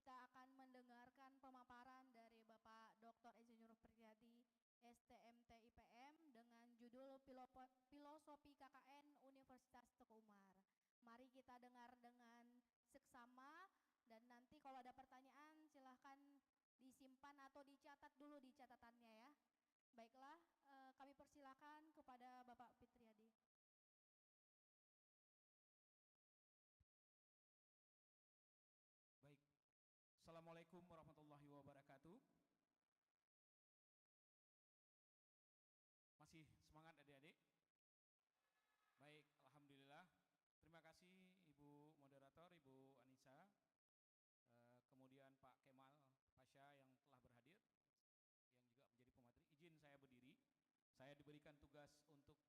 Kita akan mendengarkan pemaparan dari Bapak Dr. Insinyur Priadi STMT IPM dengan judul Filosofi KKN Universitas Teguh Umar. Mari kita dengar dengan seksama dan nanti kalau ada pertanyaan silahkan disimpan atau dicatat dulu di catatannya ya. Baiklah, kami persilakan kepada Bapak Fitriadi. Baik, Assalamualaikum warahmatullahi wabarakatuh. Masih semangat adik-adik? Baik, Alhamdulillah. Terima kasih Ibu Moderator, Ibu Anissa, kemudian Pak Kemal Pasha yang telah berhadir, yang juga menjadi pemateri. Izin saya berdiri. Saya diberikan tugas untuk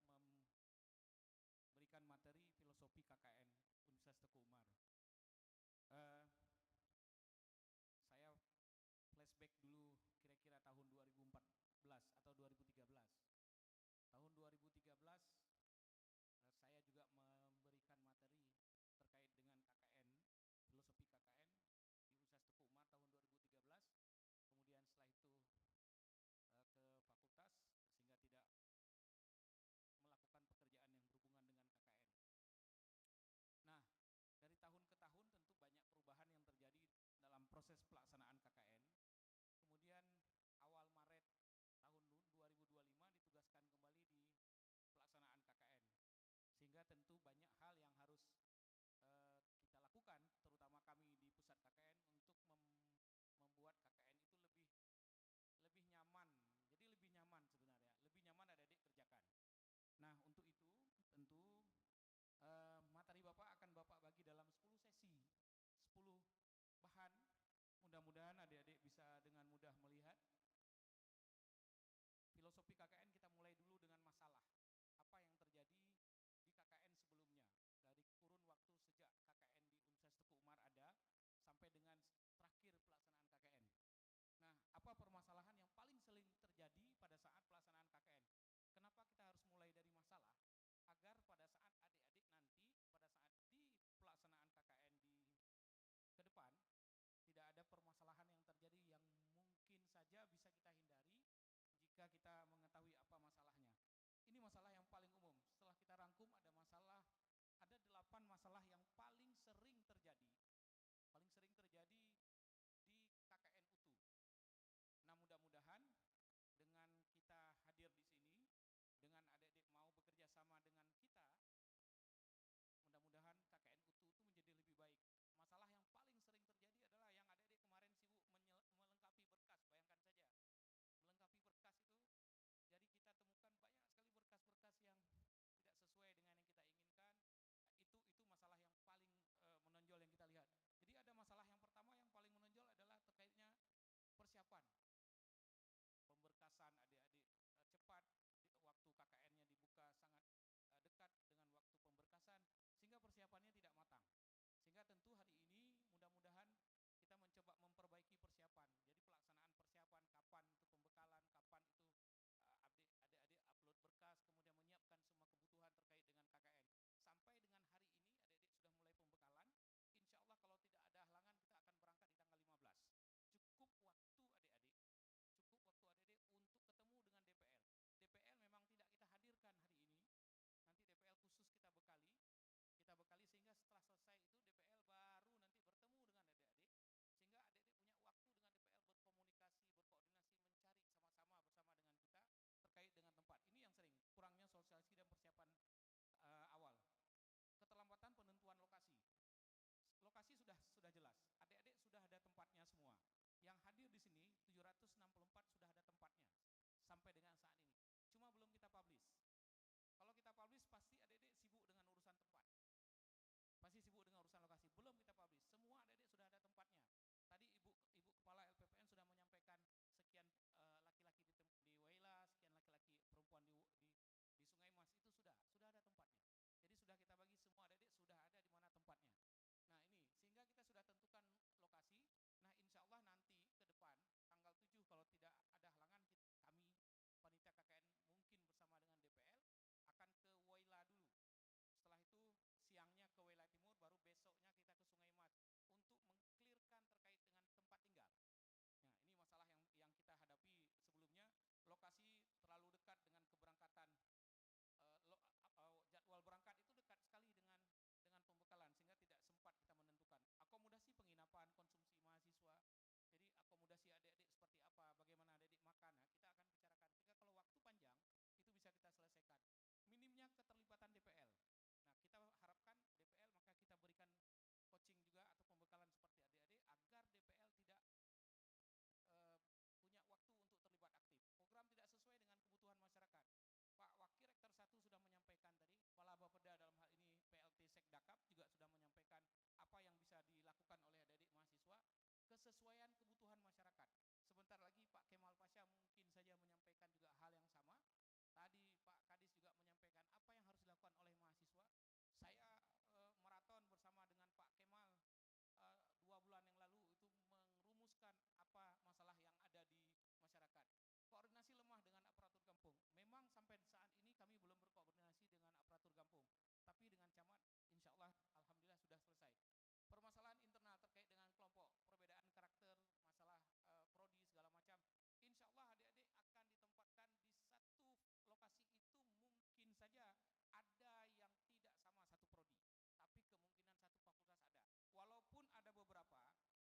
memberikan materi filosofi KKN Universitas Teguh Umar. Saya flashback dulu kira-kira tahun 2014 atau 2013. Tahun 2013 saya juga memberikan materi terkait dengan KKN, filosofi KKN di Universitas Teguh Umar tahun 2013. Kemudian setelah itu ke fakultas sehingga tidak melakukan pekerjaan yang berhubungan dengan KKN. Nah, dari tahun ke tahun tentu banyak perubahan yang terjadi dalam proses pelaksanaan KKN. Kemudian awal Maret tahun 2025 ditugaskan kembali di pelaksanaan KKN. Sehingga tentu banyak hal yang harus kita lakukan, terutama kami di pusat KKN untuk membuat KKN itu lebih nyaman. Jadi lebih nyaman sebenarnya, lebih nyaman adik-adik kerjakan. Nah, untuk itu tentu materi Bapak akan Bapak bagi dalam 10 sesi, 10 bahan. Mudah-mudahan adik-adik bisa dengan mudah melihat. Filosofi KKN kita mulai dulu dengan masalah. Apa yang terjadi di KKN sebelumnya. Dari kurun waktu sejak KKN di Universitas Teguh Umar ada, sampai dengan terakhir pelaksanaan KKN. Nah, apa permasalahan yang paling sering terjadi pada saat pelaksanaan KKN? Kenapa kita harus mulai dari masalah? Agar pada saat adik-adik nanti, pada saat di pelaksanaan KKN ke depan, tidak ada permasalahan yang terjadi yang mungkin saja bisa kita hindari jika kita mengetahui apa masalahnya. Ini masalah yang paling umum. Setelah kita rangkum ada 8 masalah yang paling sering terjadi. Paling sering terjadi di KKN UTU. Nah, mudah-mudahan dengan kita hadir di sini, dengan adik-adik mau bekerja sama dengan kita, mudah-mudahan KKN UTU itu menjadi lebih baik. Masalah yang paling sering terjadi adalah yang adik-adik kemarin sibuk melengkapi berkas. Bayangkan saja, melengkapi berkas itu, jadi kita temukan banyak sekali berkas-berkas yang tidak sesuai dengan yang kita inginkan. Itu masalah yang paling menonjol yang kita lihat. Jadi ada masalah yang pertama yang paling menonjol adalah terkaitnya persiapan. Pemberkasan adik-adik cepat, waktu KKN-nya dibuka sangat dekat dengan waktu pemberkasan, sehingga persiapannya tidak matang. Sehingga tentu hari ini mudah-mudahan kita mencoba memperbaiki persiapan. Jadi pelaksanaan persiapan, kapan itu pembekalan, kapan itu adik-adik upload berkas, kemudian menyiapkan semua kebutuhan terkait dengan KKN. Sampai dengan hari ini adik-adik sudah mulai pembekalan. Insya Allah kalau tidak ada halangan kita akan berangkat di tanggal 15. Cukup waktu adik-adik untuk ketemu dengan DPL. DPL memang tidak kita hadirkan hari ini. Nanti DPL khusus kita bekali sehingga setelah selesai itu DPL baru nanti bertemu dengan adik-adik, sehingga adik-adik punya waktu dengan DPL berkomunikasi, berkoordinasi, mencari sama-sama bersama dengan kita terkait dengan tempat. Ini yang sering kurangnya sosialisasi dan persiapan awal. Keterlambatan penentuan lokasi. Lokasi sudah jelas. Adik-adik sudah ada tempatnya semua. Yang hadir di sini 764 sudah ada tempatnya sampai dengan saat ini. Cuma belum kita publish. Kalau kita publish pasti adik-adik sibuk dengan urusan tempat. Pasti sibuk dengan urusan lokasi. Belum kita publish. Semua adik-adik sudah ada tempatnya. Tadi Ibu Kepala LPPN sudah menyampaikan sekian laki-laki di Waila, sekian laki-laki perempuan di Sungai Mas, itu sudah ada tempatnya. Jadi sudah kita bagi semua adik-adik sudah ada di mana tempatnya. Nah, ini sehingga kita sudah tentukan lokasi. Nah, insya Allah nanti ke depan tanggal 7 kalau Sekdakap juga sudah menyampaikan apa yang bisa dilakukan oleh adik-adik mahasiswa kesesuaian kebutuhan masyarakat. Sebentar lagi Pak Kemal Pasha mungkin saja menyampaikan juga hal yang sama. Tadi Pak Kadis juga menyampaikan apa yang harus dilakukan oleh mahasiswa. Saya maraton bersama dengan Pak Kemal 2 bulan yang lalu itu merumuskan apa masalah yang ada di masyarakat. Koordinasi lemah dengan aparatur kampung. Memang sampai saat ini kami belum berkoordinasi dengan aparatur kampung, tapi dengan camat insya Allah alhamdulillah sudah selesai. Permasalahan internal terkait dengan kelompok, perbedaan karakter, masalah prodi segala macam, insya Allah adik-adik akan ditempatkan di satu lokasi itu. Mungkin saja ada yang tidak sama satu prodi, tapi kemungkinan satu fakultas ada. Walaupun ada beberapa,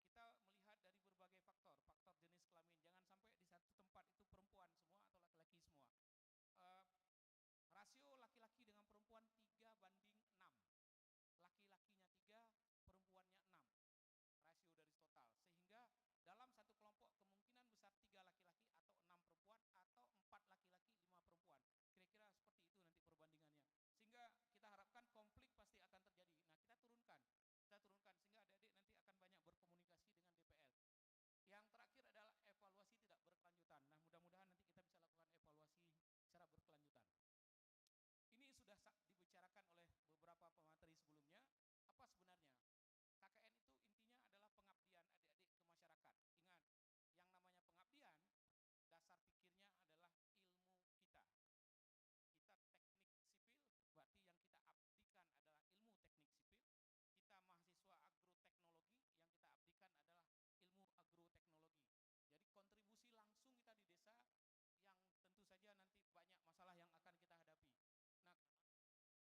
kita melihat dari berbagai faktor, faktor jenis kelamin. Jangan sampai di satu tempat itu perempuan semua atau laki-laki semua. Uh, Rasio laki-laki dengan perempuan 3:6. Laki-lakinya 3, perempuannya 6. Rasio dari total. Sehingga dalam satu kelompok kemungkinan besar 3 laki-laki atau 6 perempuan atau 4 laki-laki 5 perempuan. Kira-kira seperti itu nanti perbandingannya. Sehingga kita harapkan konflik pasti akan terjadi. Nah, kita turunkan sehingga adik-adik nanti akan banyak berkomunikasi dengan DPL. Yang terakhir adalah evaluasi tidak berkelanjutan. Nah, mudah-mudahan nanti kita bisa lakukan evaluasi secara berkelanjutan. Ini sudah dibicarakan oleh beberapa pemateri sebelumnya. Apa sebenarnya? KKN itu intinya adalah pengabdian adik-adik ke masyarakat. Ingat, yang namanya pengabdian, dasar pikirnya adalah ilmu kita. Kita teknik sipil, berarti yang kita abdikan adalah ilmu teknik sipil. Kita mahasiswa agroteknologi, yang kita abdikan adalah ilmu agroteknologi. Jadi kontribusi langsung kita di desa yang tentu saja nanti banyak masalah yang akan kita hadapi.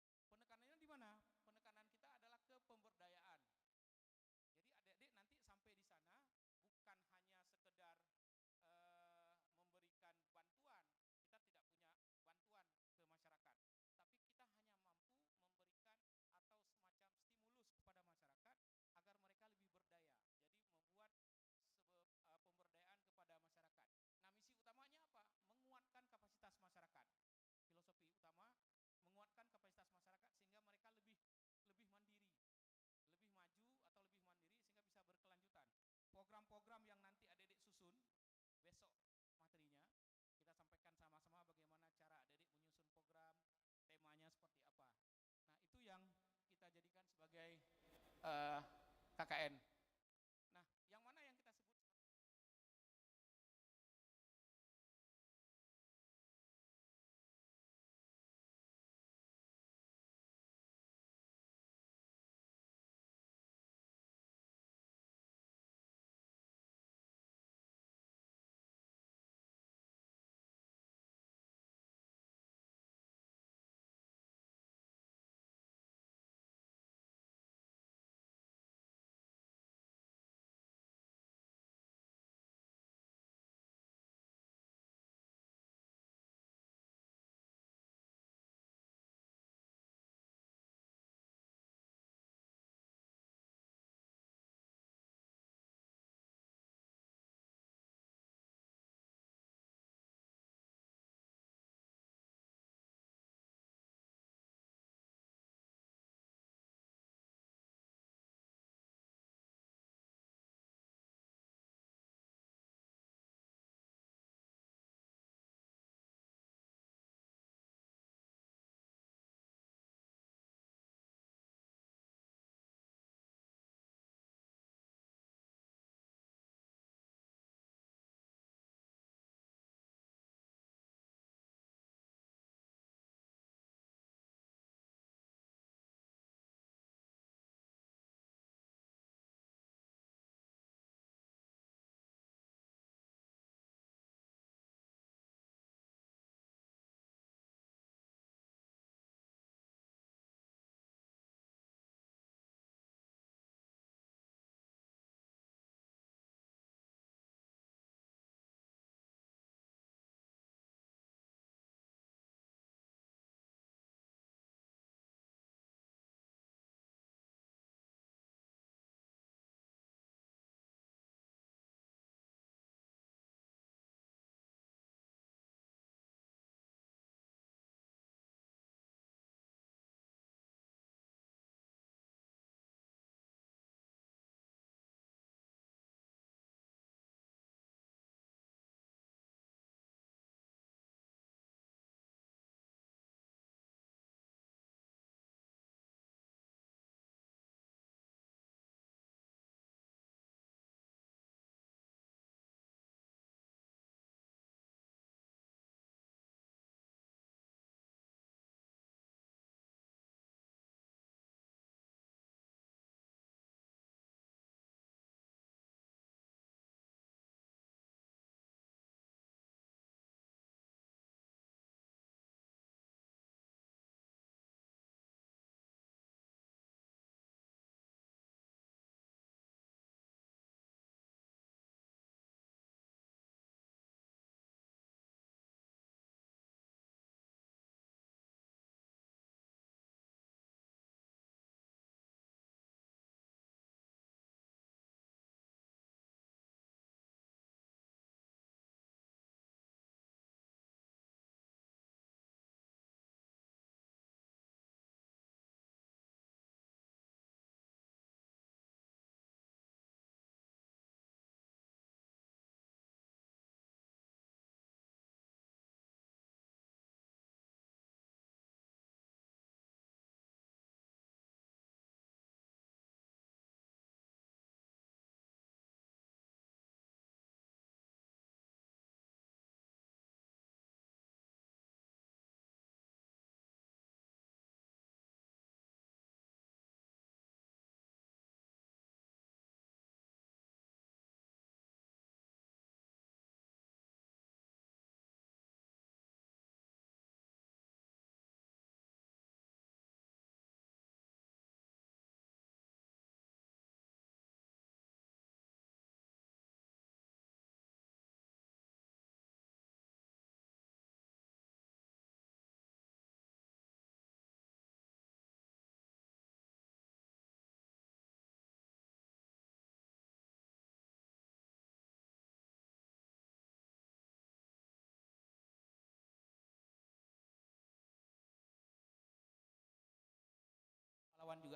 Nah, penekanannya di mana? Penekanan kita adalah ke pemberdayaan. Jadi adik-adik nanti sampai di sana bukan hanya sekedar memberikan bantuan. Kita tidak punya bantuan ke masyarakat, tapi kita hanya mampu memberikan atau semacam stimulus kepada masyarakat agar mereka lebih berdaya. Jadi membuat pemberdayaan kepada masyarakat. Nah, misi utamanya apa? Menguatkan kapasitas masyarakat. Filosofi utama menguatkan kapasitas masyarakat sehingga mereka lebih mandiri, lebih maju atau lebih mandiri sehingga bisa berkelanjutan. Program-program yang nanti adik-adik susun besok materinya kita sampaikan sama-sama bagaimana cara adik-adik menyusun program, temanya seperti apa. Nah, itu yang kita jadikan sebagai KKN. Nah, yang mana yang kita sebut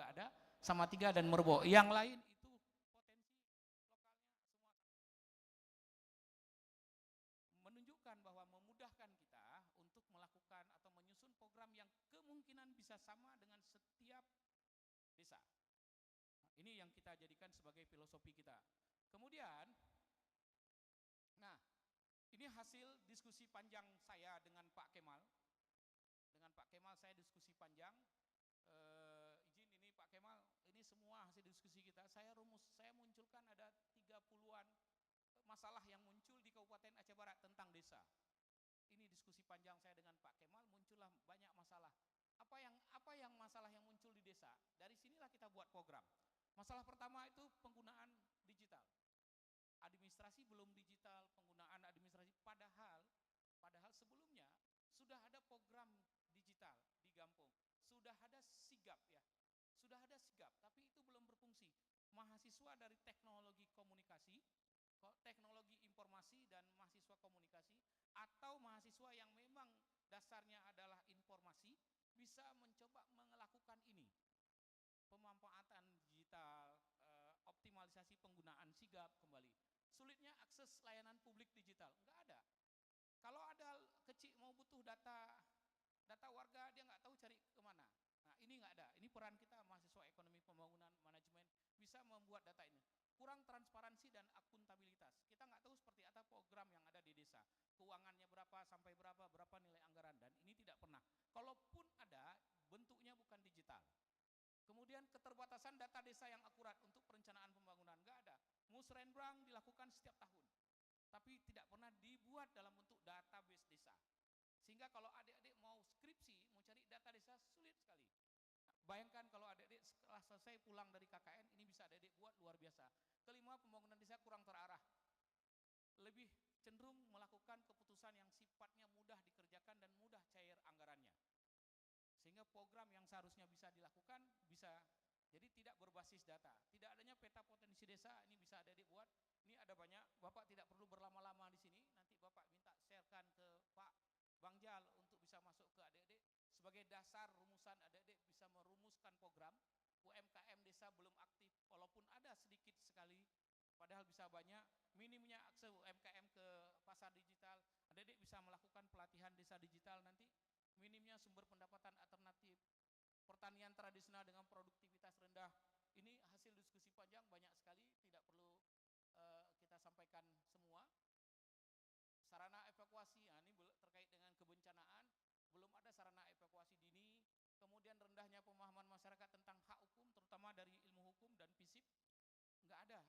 nggak ada, Samatiga dan Merbau. Yang lain itu potensi lokalnya semua menunjukkan bahwa memudahkan kita untuk melakukan atau menyusun program yang kemungkinan bisa sama dengan setiap desa. Ini yang kita jadikan sebagai filosofi kita. Kemudian, nah, ini hasil diskusi panjang saya dengan Pak Kemal. Dengan Pak Kemal saya diskusi panjang. Izin ini Pak Kemal, ini semua hasil diskusi kita. Saya munculkan ada 30-an masalah yang muncul di Kabupaten Aceh Barat tentang desa. Ini diskusi panjang saya dengan Pak Kemal, muncullah banyak masalah. Apa yang masalah yang muncul di desa? Dari sinilah kita buat program. Masalah pertama itu penggunaan digital. Administrasi belum digital, penggunaan administrasi padahal sebelumnya sudah ada program digital di Gampung. Sudah ada sigap ya. Sudah ada sigap, tapi itu belum berfungsi. Mahasiswa dari teknologi komunikasi, teknologi informasi dan mahasiswa komunikasi atau mahasiswa yang memang dasarnya adalah informasi bisa mencoba melakukan ini. Pemanfaatan digital, optimalisasi penggunaan sigap kembali. Sulitnya akses layanan publik digital, nggak ada. Kalau ada kecil mau butuh data warga, dia nggak tahu cari kemana. Nah ini nggak ada. Ini peran kita mahasiswa ekonomi pembangunan manajemen bisa membuat data ini. Kurang transparansi dan akuntabilitas. Kita nggak tahu seperti apa program yang ada di desa. Keuangannya berapa sampai berapa nilai anggaran, dan ini tidak pernah. Kalaupun ada, bentuknya bukan digital. Kemudian keterbatasan data desa yang akurat untuk perencanaan pembangunan, nggak ada. Musrenbrang dilakukan setiap tahun, tapi tidak pernah dibuat dalam bentuk database desa. Sehingga kalau adik-adik mau skripsi, mau cari data desa, sulit sekali. Nah, bayangkan kalau adik-adik setelah selesai pulang dari KKN, ini bisa adik-adik buat luar biasa. Kelima, pembangunan desa kurang terarah. Lebih cenderung melakukan keputusan yang sifatnya mudah dikerjakan dan mudah cair anggarannya. Sehingga program yang seharusnya bisa dilakukan, bisa jadi tidak berbasis data. Tidak adanya peta potensi desa, ini bisa adik-adik buat. Ini ada banyak, Bapak tidak perlu berlama-lama di sini. Nanti Bapak minta sharekan ke Pak Bangjal untuk bisa masuk ke adik-adik. Sebagai dasar rumusan adik-adik bisa merumuskan program. UMKM desa belum aktif, walaupun ada sedikit sekali, padahal bisa banyak. Minimnya akses UMKM ke pasar digital, adik-adik bisa melakukan pelatihan desa digital nanti. Minimnya sumber pendapatan alternatif, pertanian tradisional dengan produktivitas rendah. Ini hasil diskusi panjang, banyak sekali, tidak perlu kita sampaikan semua. Sarana evakuasi, nah ini terkait dengan kebencanaan, belum ada sarana evakuasi dini. Kemudian rendahnya pemahaman masyarakat tentang hak hukum, terutama dari ilmu hukum dan FISIP, nggak ada.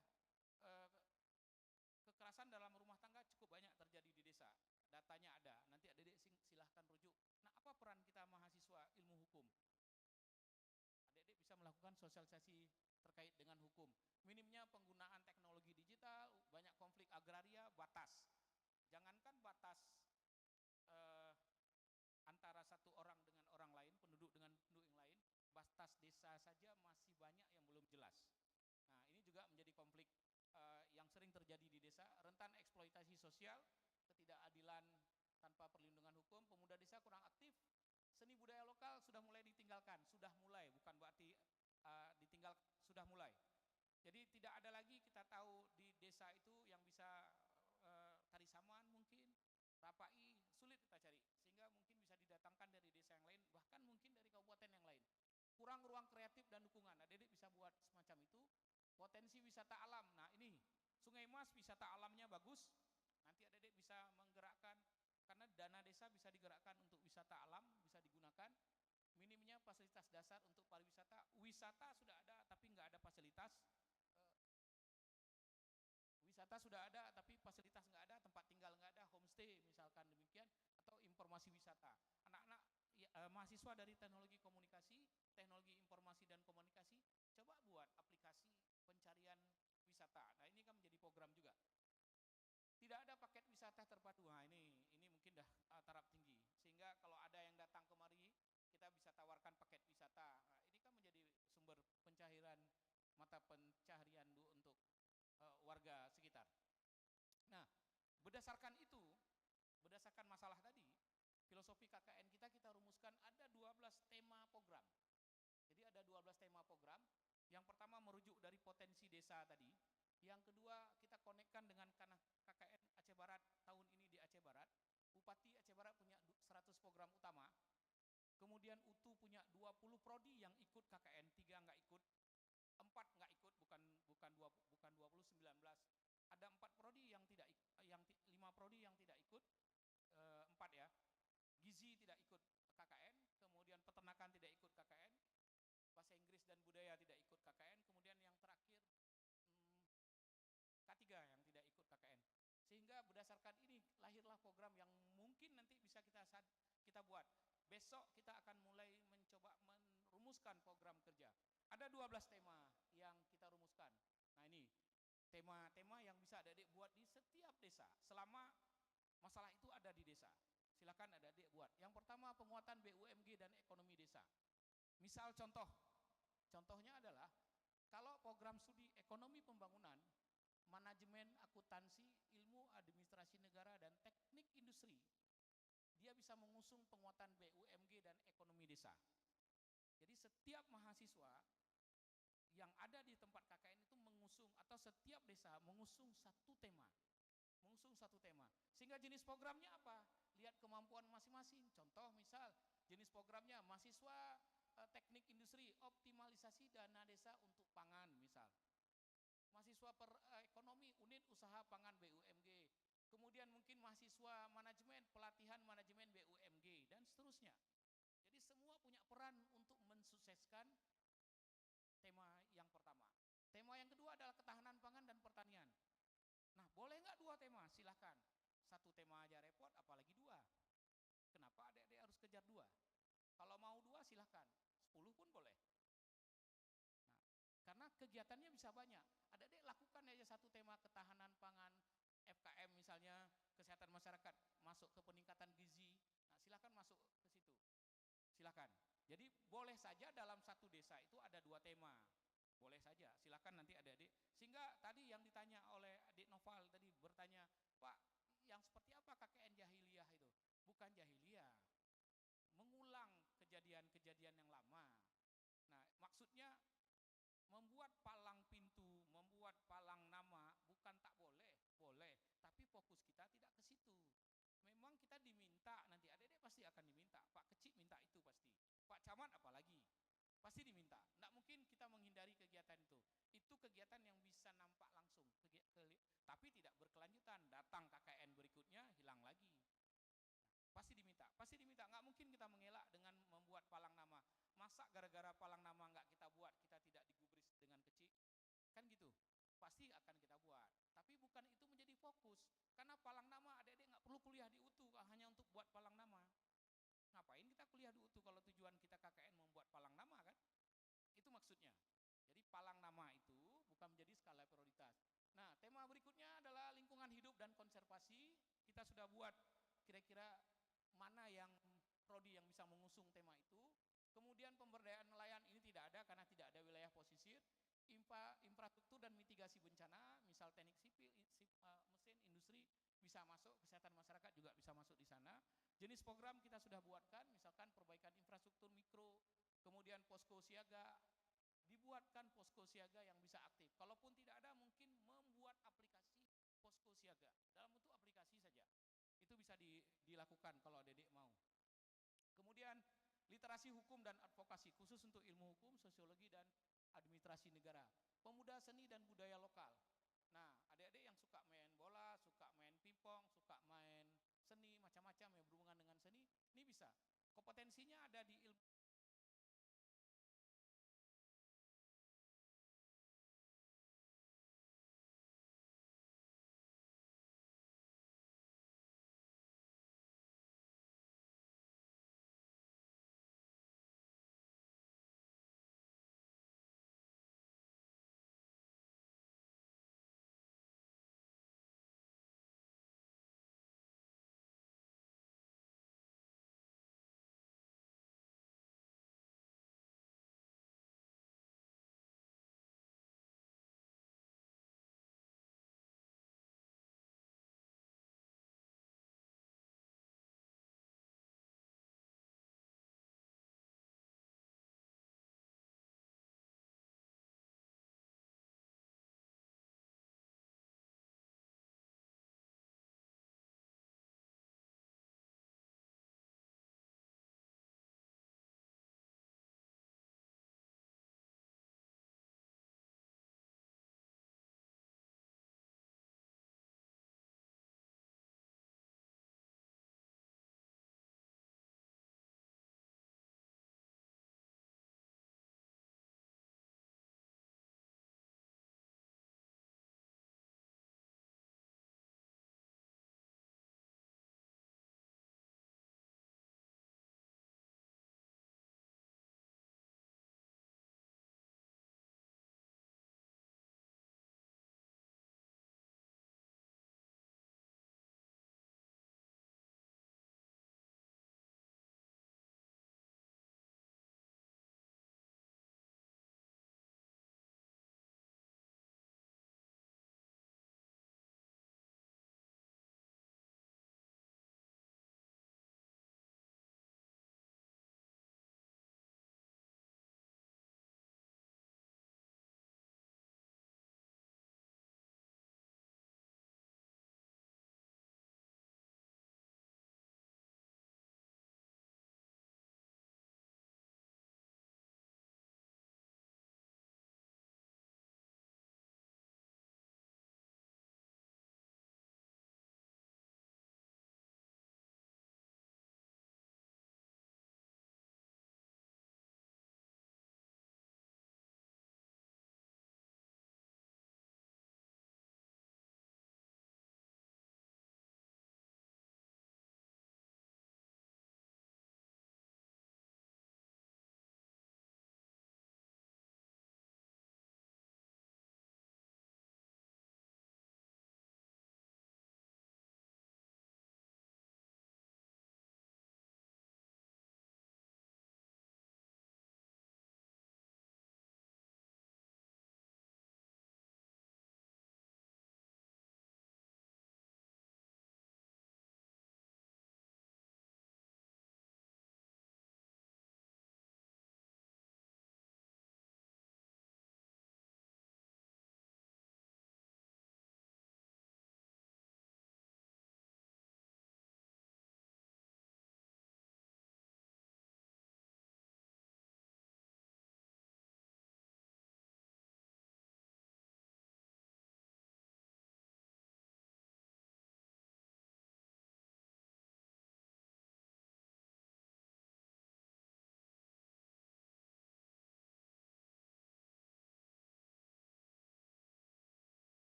Kekerasan dalam rumah tangga cukup banyak terjadi di desa. Datanya ada, nanti adik-adik silahkan rujuk. Nah, apa peran kita mahasiswa ilmu hukum? Adik-adik bisa melakukan sosialisasi terkait dengan hukum. Minimnya penggunaan teknologi digital, banyak konflik agraria, batas. Jangankan batas antara satu orang dengan orang lain, penduduk dengan penduduk yang lain, batas desa saja masih banyak yang belum jelas. Nah, ini juga menjadi konflik yang sering terjadi di desa. Rentan eksploitasi sosial, ketidakadilan tanpa perlindungan hukum, pemuda desa kurang aktif, seni budaya lokal sudah mulai ditinggalkan, bukan berarti ditinggal, sudah mulai. Jadi tidak ada lagi, kita tahu di desa itu yang bisa tari saman mungkin, rapai, sulit kita cari, sehingga mungkin bisa didatangkan dari desa yang lain, bahkan mungkin dari kabupaten yang lain. Kurang ruang kreatif dan dukungan, adik-adik bisa buat semacam itu. Potensi wisata alam, nah ini Sungai Mas wisata alamnya bagus, nanti adik-adik bisa menggerakkan, karena dana desa bisa digerakkan untuk wisata alam, bisa digunakan. Minimnya fasilitas dasar untuk pariwisata, wisata sudah ada tapi nggak ada fasilitas. Wisata sudah ada tapi fasilitas nggak ada, tempat tinggal nggak ada, homestay misalkan demikian, atau informasi wisata. Anak-anak mahasiswa dari teknologi komunikasi, teknologi informasi dan komunikasi, coba buat aplikasi pencarian wisata. Nah ini kan menjadi program juga. Tidak ada paket wisata terpadu. Nah ini mungkin dah taraf tinggi. Sehingga kalau ada yang datang kemari, kita bisa tawarkan paket wisata. Nah, ini kan menjadi sumber pencairan mata pencaharian untuk warga sekitar. Nah, berdasarkan masalah tadi, filosofi KKN kita rumuskan ada 12 tema program. Jadi ada 12 tema program. Yang pertama merujuk dari potensi desa tadi. Yang kedua kita konekkan dengan KKN Aceh Barat tahun ini di Aceh Barat. Bupati Aceh Barat punya 100 program utama. Kemudian UTU punya 20 prodi yang ikut KKN, 3 nggak ikut, 4 nggak ikut, bukan 20, 19. Ada 4 prodi yang tidak, 5 prodi yang tidak ikut, 4 ya. Gizi tidak ikut KKN, kemudian peternakan tidak ikut KKN, bahasa Inggris dan budaya tidak ikut KKN, kemudian yang terakhir K3 yang tidak ikut KKN. Sehingga berdasarkan ini lahirlah program yang mungkin nanti bisa kita buat. Besok kita akan mulai mencoba merumuskan program kerja. Ada 12 tema yang kita rumuskan. Nah ini tema-tema yang bisa adik-adik buat di setiap desa. Selama masalah itu ada di desa, silakan adik-adik buat. Yang pertama penguatan BUMG dan ekonomi desa. Misal contohnya adalah kalau program studi ekonomi pembangunan, manajemen akuntansi, ilmu administrasi negara dan teknik industri, dia bisa mengusung penguatan BUMG dan ekonomi desa. Jadi setiap mahasiswa yang ada di tempat KKN itu mengusung, atau setiap desa mengusung satu tema. Sehingga jenis programnya apa? Lihat kemampuan masing-masing. Contoh misal jenis programnya mahasiswa teknik industri, optimalisasi dana desa untuk pangan misal. Mahasiswa ekonomi, unit usaha pangan BUMG. Kemudian mungkin mahasiswa manajemen, pelatihan manajemen BUMG dan seterusnya. Jadi semua punya peran untuk mensukseskan tema yang pertama. Tema yang kedua adalah ketahanan pangan dan pertanian. Nah, boleh nggak 2 tema? Silahkan. 1 tema aja repot, apalagi 2. Kenapa adik-adik harus kejar 2? Kalau mau 2 silahkan, 10 pun boleh. Nah, karena kegiatannya bisa banyak. Adik-adik lakukan aja 1 tema ketahanan pangan, FKM misalnya, kesehatan masyarakat, masuk ke peningkatan gizi. Nah, silahkan masuk ke situ. Silahkan. Jadi boleh saja dalam 1 desa itu ada 2 tema. Boleh saja, silakan nanti adik-adik. Sehingga tadi yang ditanya oleh adik Noval tadi bertanya, Pak, yang seperti apa KKN jahiliyah itu? Bukan jahiliyah, mengulang kejadian-kejadian yang lama. Nah, maksudnya membuat palang pintu, membuat palang nama, bukan tak boleh, boleh. Tapi fokus kita tidak ke situ. Memang kita diminta, nanti adik-adik pasti akan diminta. Pak Kecik minta itu pasti. Pak Camat apalagi. Pasti diminta. Tidak mungkin kita menghindari kegiatan itu. Itu kegiatan yang bisa nampak langsung. Tapi tidak berkelanjutan. Datang KKN berikutnya, hilang lagi. Pasti diminta. Pasti diminta. Nggak mungkin kita mengelak dengan membuat palang nama. Masa gara-gara palang nama nggak kita buat, kita tidak digubris dengan kecil? Kan gitu. Pasti akan kita buat. Tapi bukan itu menjadi fokus. Karena palang nama adik-adik nggak perlu kuliah di UTU hanya untuk buat palang nama. Ngapain kita kuliah di UTU kalau tujuan kita KKN membuat palang nama kan? Itu maksudnya. Jadi palang nama itu bukan menjadi skala prioritas. Nah, tema berikutnya adalah lingkungan hidup dan konservasi. Kita sudah buat kira-kira mana yang prodi yang bisa mengusung tema itu. Kemudian pemberdayaan nelayan ini tidak ada karena tidak ada wilayah pesisir. Infrastruktur dan mitigasi bencana, misal teknik sipil, mesin, industri bisa masuk, kesehatan masyarakat juga bisa masuk di sana. Jenis program kita sudah buatkan, misalkan perbaikan infrastruktur mikro, kemudian posko siaga, dibuatkan posko siaga yang bisa aktif. Kalaupun tidak ada, mungkin membuat aplikasi posko siaga dalam bentuk aplikasi saja. Itu bisa dilakukan kalau adik-adik mau. Kemudian literasi hukum dan advokasi khusus untuk ilmu hukum, sosiologi dan administrasi negara. Pemuda seni dan budaya lokal. Nah, adik-adik yang suka main bola, suka main pingpong, suka main seni, macam-macam yang berhubungan dengan seni, ini bisa. Kompetensinya ada di ilmu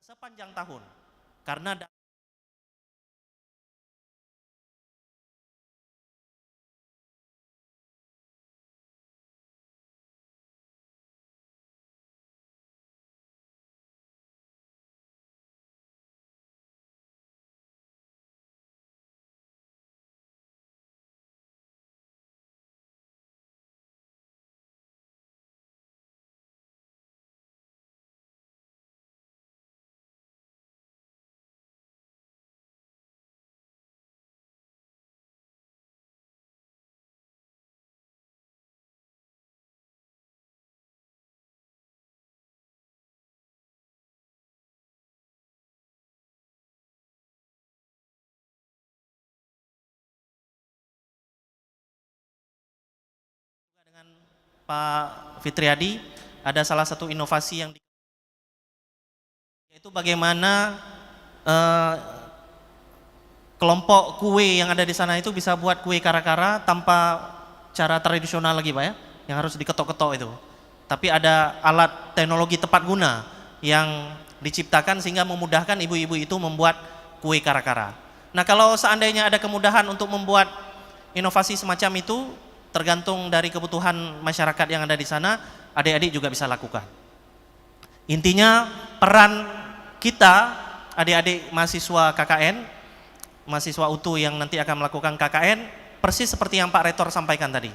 sepanjang tahun. Karena dengan Pak Fitriadi ada salah satu inovasi yang yaitu bagaimana kelompok kue yang ada di sana itu bisa buat kue kara-kara tanpa cara tradisional lagi Pak ya, yang harus diketok-ketok itu. Tapi ada alat teknologi tepat guna yang diciptakan sehingga memudahkan ibu-ibu itu membuat kue kara-kara. Nah kalau seandainya ada kemudahan untuk membuat inovasi semacam itu, tergantung dari kebutuhan masyarakat yang ada di sana, adik-adik juga bisa lakukan. Intinya peran kita, adik-adik mahasiswa KKN, mahasiswa UTU yang nanti akan melakukan KKN, persis seperti yang Pak Rektor sampaikan tadi.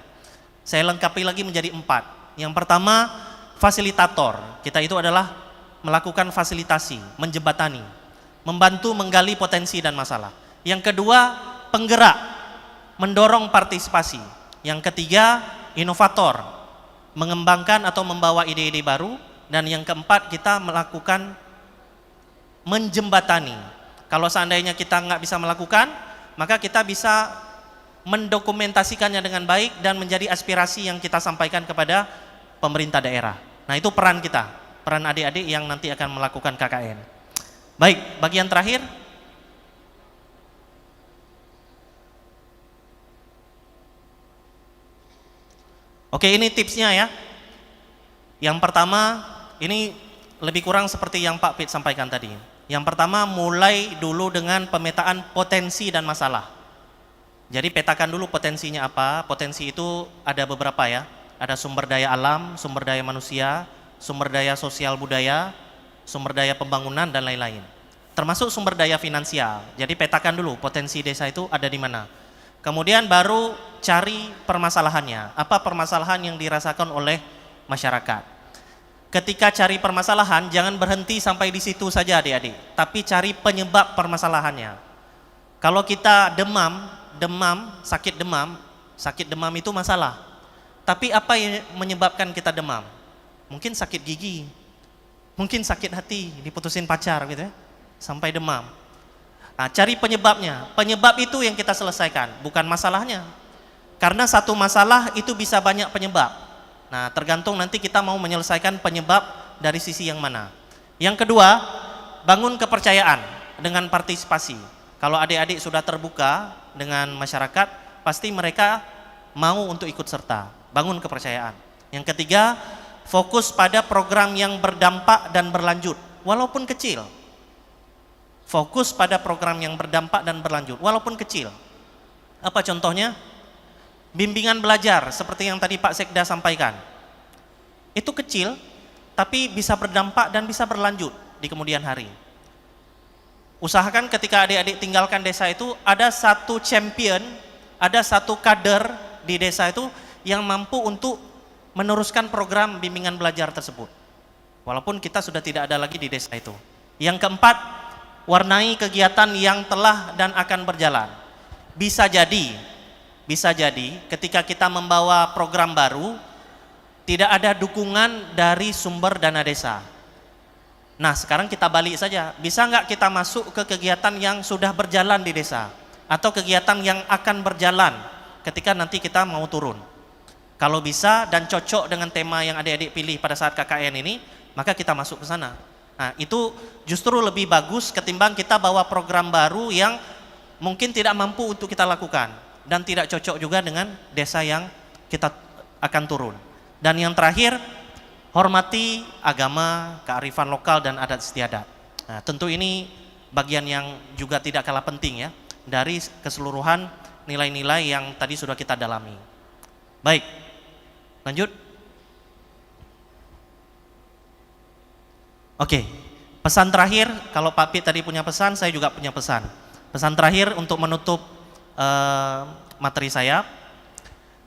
Saya lengkapi lagi menjadi 4. Yang pertama, fasilitator. Kita itu adalah melakukan fasilitasi, menjembatani, membantu menggali potensi dan masalah. Yang kedua, penggerak, mendorong partisipasi. Yang ketiga, inovator, mengembangkan atau membawa ide-ide baru. Dan yang keempat, kita melakukan menjembatani. Kalau seandainya kita nggak bisa melakukan, maka kita bisa mendokumentasikannya dengan baik dan menjadi aspirasi yang kita sampaikan kepada pemerintah daerah. Nah itu peran kita, peran adik-adik yang nanti akan melakukan KKN. Baik, bagian terakhir. Oke, ini tipsnya ya. Yang pertama, ini lebih kurang seperti yang Pak Pit sampaikan tadi. Yang pertama, mulai dulu dengan pemetaan potensi dan masalah. Jadi petakan dulu potensinya apa. Potensi itu ada beberapa ya. Ada sumber daya alam, sumber daya manusia, sumber daya sosial budaya, sumber daya pembangunan dan lain-lain. Termasuk sumber daya finansial. Jadi petakan dulu potensi desa itu ada di mana. Kemudian baru cari permasalahannya. Apa permasalahan yang dirasakan oleh masyarakat. Ketika cari permasalahan, jangan berhenti sampai di situ saja adik-adik. Tapi cari penyebab permasalahannya. Kalau kita sakit demam itu masalah. Tapi apa yang menyebabkan kita demam? Mungkin sakit gigi, mungkin sakit hati, diputusin pacar gitu ya, sampai demam. Nah, cari penyebabnya. Penyebab itu yang kita selesaikan, bukan masalahnya. Karena satu masalah itu bisa banyak penyebab. Nah, tergantung nanti kita mau menyelesaikan penyebab dari sisi yang mana. Yang kedua, bangun kepercayaan dengan partisipasi. Kalau adik-adik sudah terbuka dengan masyarakat, pasti mereka mau untuk ikut serta. Bangun kepercayaan. Yang ketiga, fokus pada program yang berdampak dan berlanjut, walaupun kecil. Fokus pada program yang berdampak dan berlanjut, walaupun kecil. Apa contohnya? Bimbingan belajar, seperti yang tadi Pak Sekda sampaikan. Itu kecil, tapi bisa berdampak dan bisa berlanjut di kemudian hari. Usahakan ketika adik-adik tinggalkan desa itu, ada satu champion, ada satu kader di desa itu yang mampu untuk meneruskan program bimbingan belajar tersebut. Walaupun kita sudah tidak ada lagi di desa itu. Yang keempat, warnai kegiatan yang telah dan akan berjalan. Bisa jadi ketika kita membawa program baru, tidak ada dukungan dari sumber dana desa. Nah sekarang kita balik saja, bisa nggak kita masuk ke kegiatan yang sudah berjalan di desa, atau kegiatan yang akan berjalan ketika nanti kita mau turun. Kalau bisa dan cocok dengan tema yang adik-adik pilih pada saat KKN ini, maka kita masuk ke sana. Nah itu justru lebih bagus ketimbang kita bawa program baru yang mungkin tidak mampu untuk kita lakukan dan tidak cocok juga dengan desa yang kita akan turun. Dan yang terakhir, hormati agama, kearifan lokal dan adat istiadat. Nah, tentu ini bagian yang juga tidak kalah penting ya dari keseluruhan nilai-nilai yang tadi sudah kita dalami. Baik, lanjut. Oke, pesan terakhir, kalau Pak Pit tadi punya pesan, saya juga punya pesan. Pesan terakhir untuk menutup materi saya,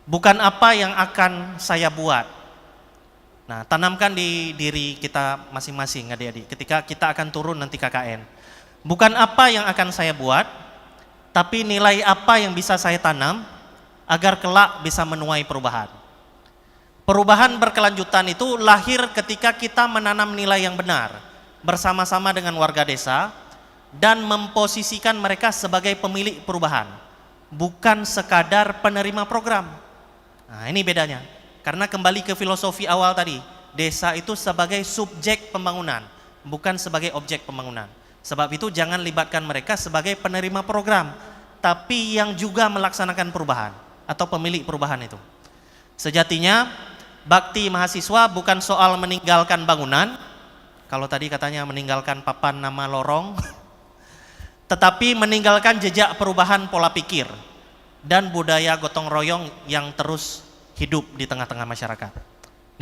bukan apa yang akan saya buat. Nah, tanamkan di diri kita masing-masing adik-adik, ketika kita akan turun nanti KKN. Bukan apa yang akan saya buat, tapi nilai apa yang bisa saya tanam, agar kelak bisa menuai perubahan. Perubahan berkelanjutan itu lahir ketika kita menanam nilai yang benar bersama-sama dengan warga desa dan memposisikan mereka sebagai pemilik perubahan, bukan sekadar penerima program. Nah, ini bedanya. Karena kembali ke filosofi awal tadi, desa itu sebagai subjek pembangunan, bukan sebagai objek pembangunan. Sebab itu jangan libatkan mereka sebagai penerima program, tapi yang juga melaksanakan perubahan atau pemilik perubahan itu. Sejatinya bakti mahasiswa bukan soal meninggalkan bangunan, kalau tadi katanya meninggalkan papan nama lorong, tetapi meninggalkan jejak perubahan pola pikir dan budaya gotong royong yang terus hidup di tengah-tengah masyarakat.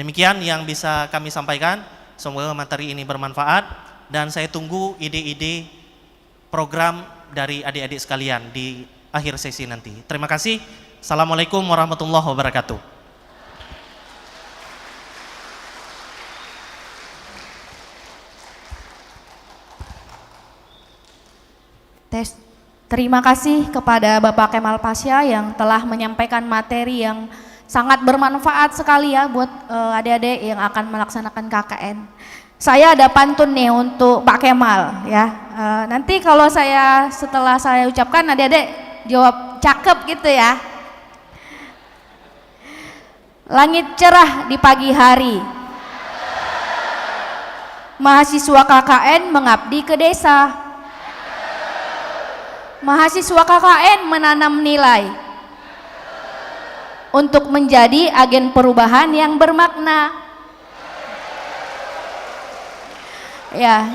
Demikian yang bisa kami sampaikan, semoga materi ini bermanfaat dan saya tunggu ide-ide program dari adik-adik sekalian di akhir sesi nanti. Terima kasih. Assalamualaikum warahmatullahi wabarakatuh. Terima kasih kepada Bapak Kemal Pasha yang telah menyampaikan materi yang sangat bermanfaat sekali ya buat adik-adik yang akan melaksanakan KKN. Saya ada pantun nih untuk Pak Kemal ya. Nanti kalau setelah saya ucapkan adik-adik jawab cakep gitu ya. Langit cerah di pagi hari, mahasiswa KKN mengabdi ke desa. Mahasiswa KKN menanam nilai untuk menjadi agen perubahan yang bermakna. Ya,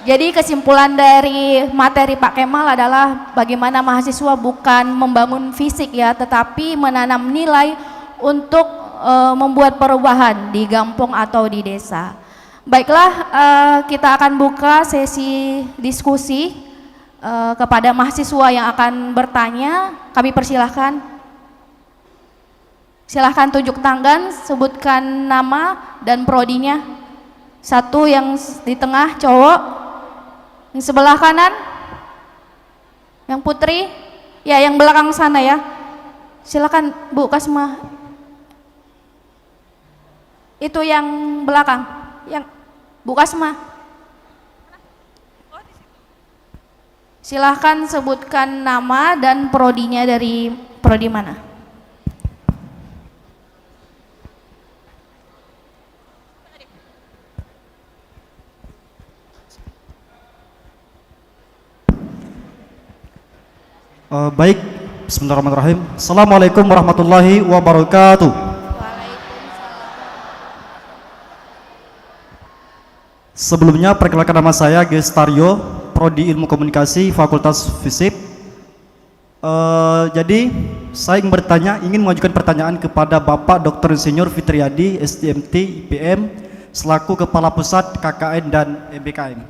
jadi kesimpulan dari materi Pak Kemal adalah bagaimana mahasiswa bukan membangun fisik ya, tetapi menanam nilai untuk membuat perubahan di kampung atau di desa. Baiklah, kita akan buka sesi diskusi. Kepada mahasiswa yang akan bertanya, kami persilahkan. Silahkan tunjuk tangan, sebutkan nama dan prodinya. Satu yang di tengah cowok, yang sebelah kanan, yang putri, ya yang belakang sana ya. Silakan Bu Kasma. Itu yang belakang, yang Bu Kasma. Silahkan sebutkan nama dan prodinya, dari prodi mana? Baik, bismillahirrahmanirrahim. Assalamualaikum warahmatullahi wabarakatuh. Sebelumnya perkenalkan, nama saya Gestario, Prodi Ilmu Komunikasi, Fakultas Fisip. Jadi saya ingin mengajukan pertanyaan kepada Bapak Dr. Insinyur Fitriadi, STMT IPM, selaku Kepala Pusat KKN dan MBKM.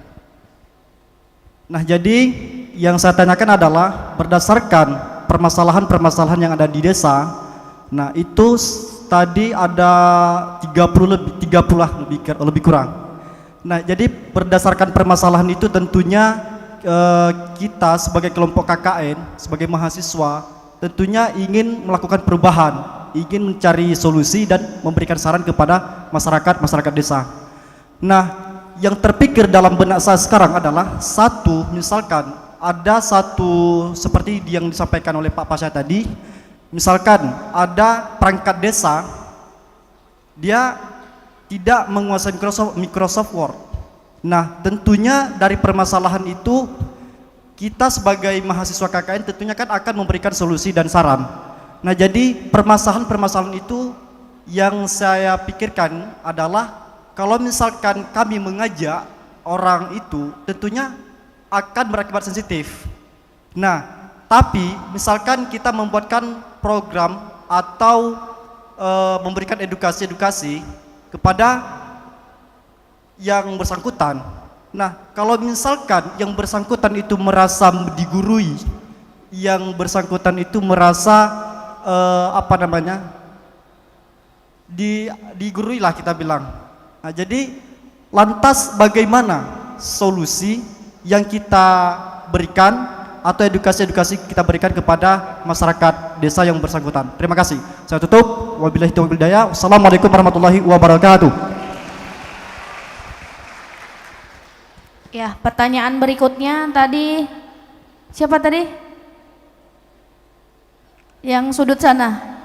Nah, jadi yang saya tanyakan adalah berdasarkan permasalahan-permasalahan yang ada di desa. Nah, itu tadi ada 30 lebih kurang. Nah, jadi berdasarkan permasalahan itu tentunya kita sebagai kelompok KKN, sebagai mahasiswa, tentunya ingin melakukan perubahan, ingin mencari solusi dan memberikan saran kepada masyarakat desa. Nah, yang terpikir dalam benak saya sekarang adalah misalkan ada seperti yang disampaikan oleh Pak Pasha tadi, misalkan ada perangkat desa, dia tidak menguasai Microsoft Word. Nah, tentunya dari permasalahan itu kita sebagai mahasiswa KKN tentunya kan akan memberikan solusi dan saran. Nah, jadi permasalahan-permasalahan itu yang saya pikirkan adalah kalau misalkan kami mengajak orang itu tentunya akan berakibat sensitif. Nah, tapi misalkan kita membuatkan program atau memberikan edukasi-edukasi kepada yang bersangkutan. Nah, kalau misalkan yang bersangkutan itu merasa digurui, yang bersangkutan itu merasa digurui lah kita bilang. Nah, jadi lantas bagaimana solusi yang kita berikan atau edukasi-edukasi kita berikan kepada masyarakat desa yang bersangkutan? Terima kasih. Saya tutup. Wabillahi taufiq wal hidayah. Wassalamualaikum warahmatullahi wabarakatuh. Ya, pertanyaan berikutnya tadi siapa tadi? Yang sudut sana.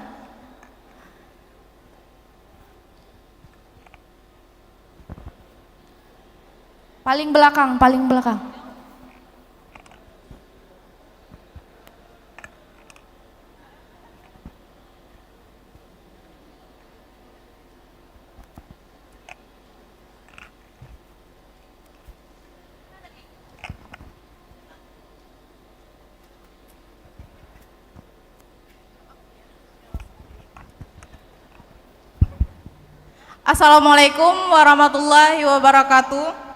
Paling belakang, paling belakang. Assalamualaikum warahmatullahi wabarakatuh.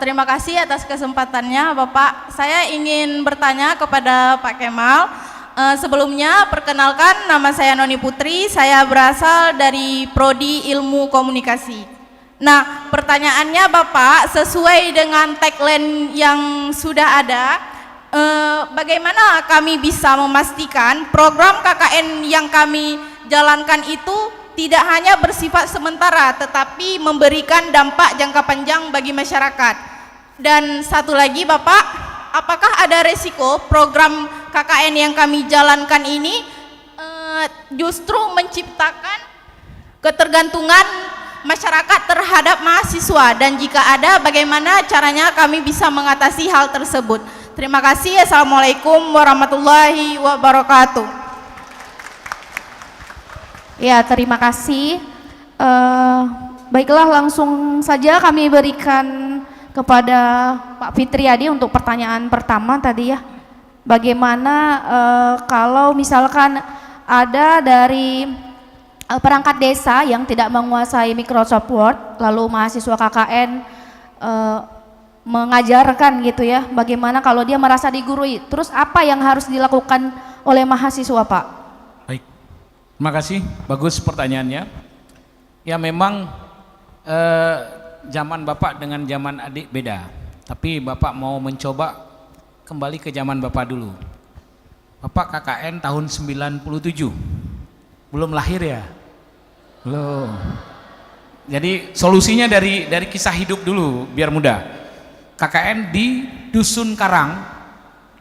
Terima kasih atas kesempatannya Bapak. Saya ingin bertanya kepada Pak Kemal. Sebelumnya perkenalkan, nama saya Noni Putri, saya berasal dari Prodi Ilmu Komunikasi. Nah, pertanyaannya Bapak, sesuai dengan tagline yang sudah ada, bagaimana kami bisa memastikan program KKN yang kami jalankan itu tidak hanya bersifat sementara tetapi memberikan dampak jangka panjang bagi masyarakat? Dan satu lagi Bapak, apakah ada resiko program KKN yang kami jalankan ini justru menciptakan ketergantungan masyarakat terhadap mahasiswa, dan jika ada bagaimana caranya kami bisa mengatasi hal tersebut? Terima kasih. Assalamualaikum warahmatullahi wabarakatuh. Ya, terima kasih. Baiklah, langsung saja kami berikan kepada Pak Fitriadi untuk pertanyaan pertama tadi ya. Bagaimana kalau misalkan ada dari perangkat desa yang tidak menguasai Microsoft Word, lalu mahasiswa KKN mengajarkan gitu ya, bagaimana kalau dia merasa digurui, terus apa yang harus dilakukan oleh mahasiswa Pak? Baik, terima kasih, bagus pertanyaannya. Ya memang zaman Bapak dengan zaman adik beda, tapi Bapak mau mencoba kembali ke zaman Bapak dulu. Bapak KKN tahun 97, belum lahir ya? Belum. Jadi solusinya dari kisah hidup dulu biar mudah. KKN di Dusun Karang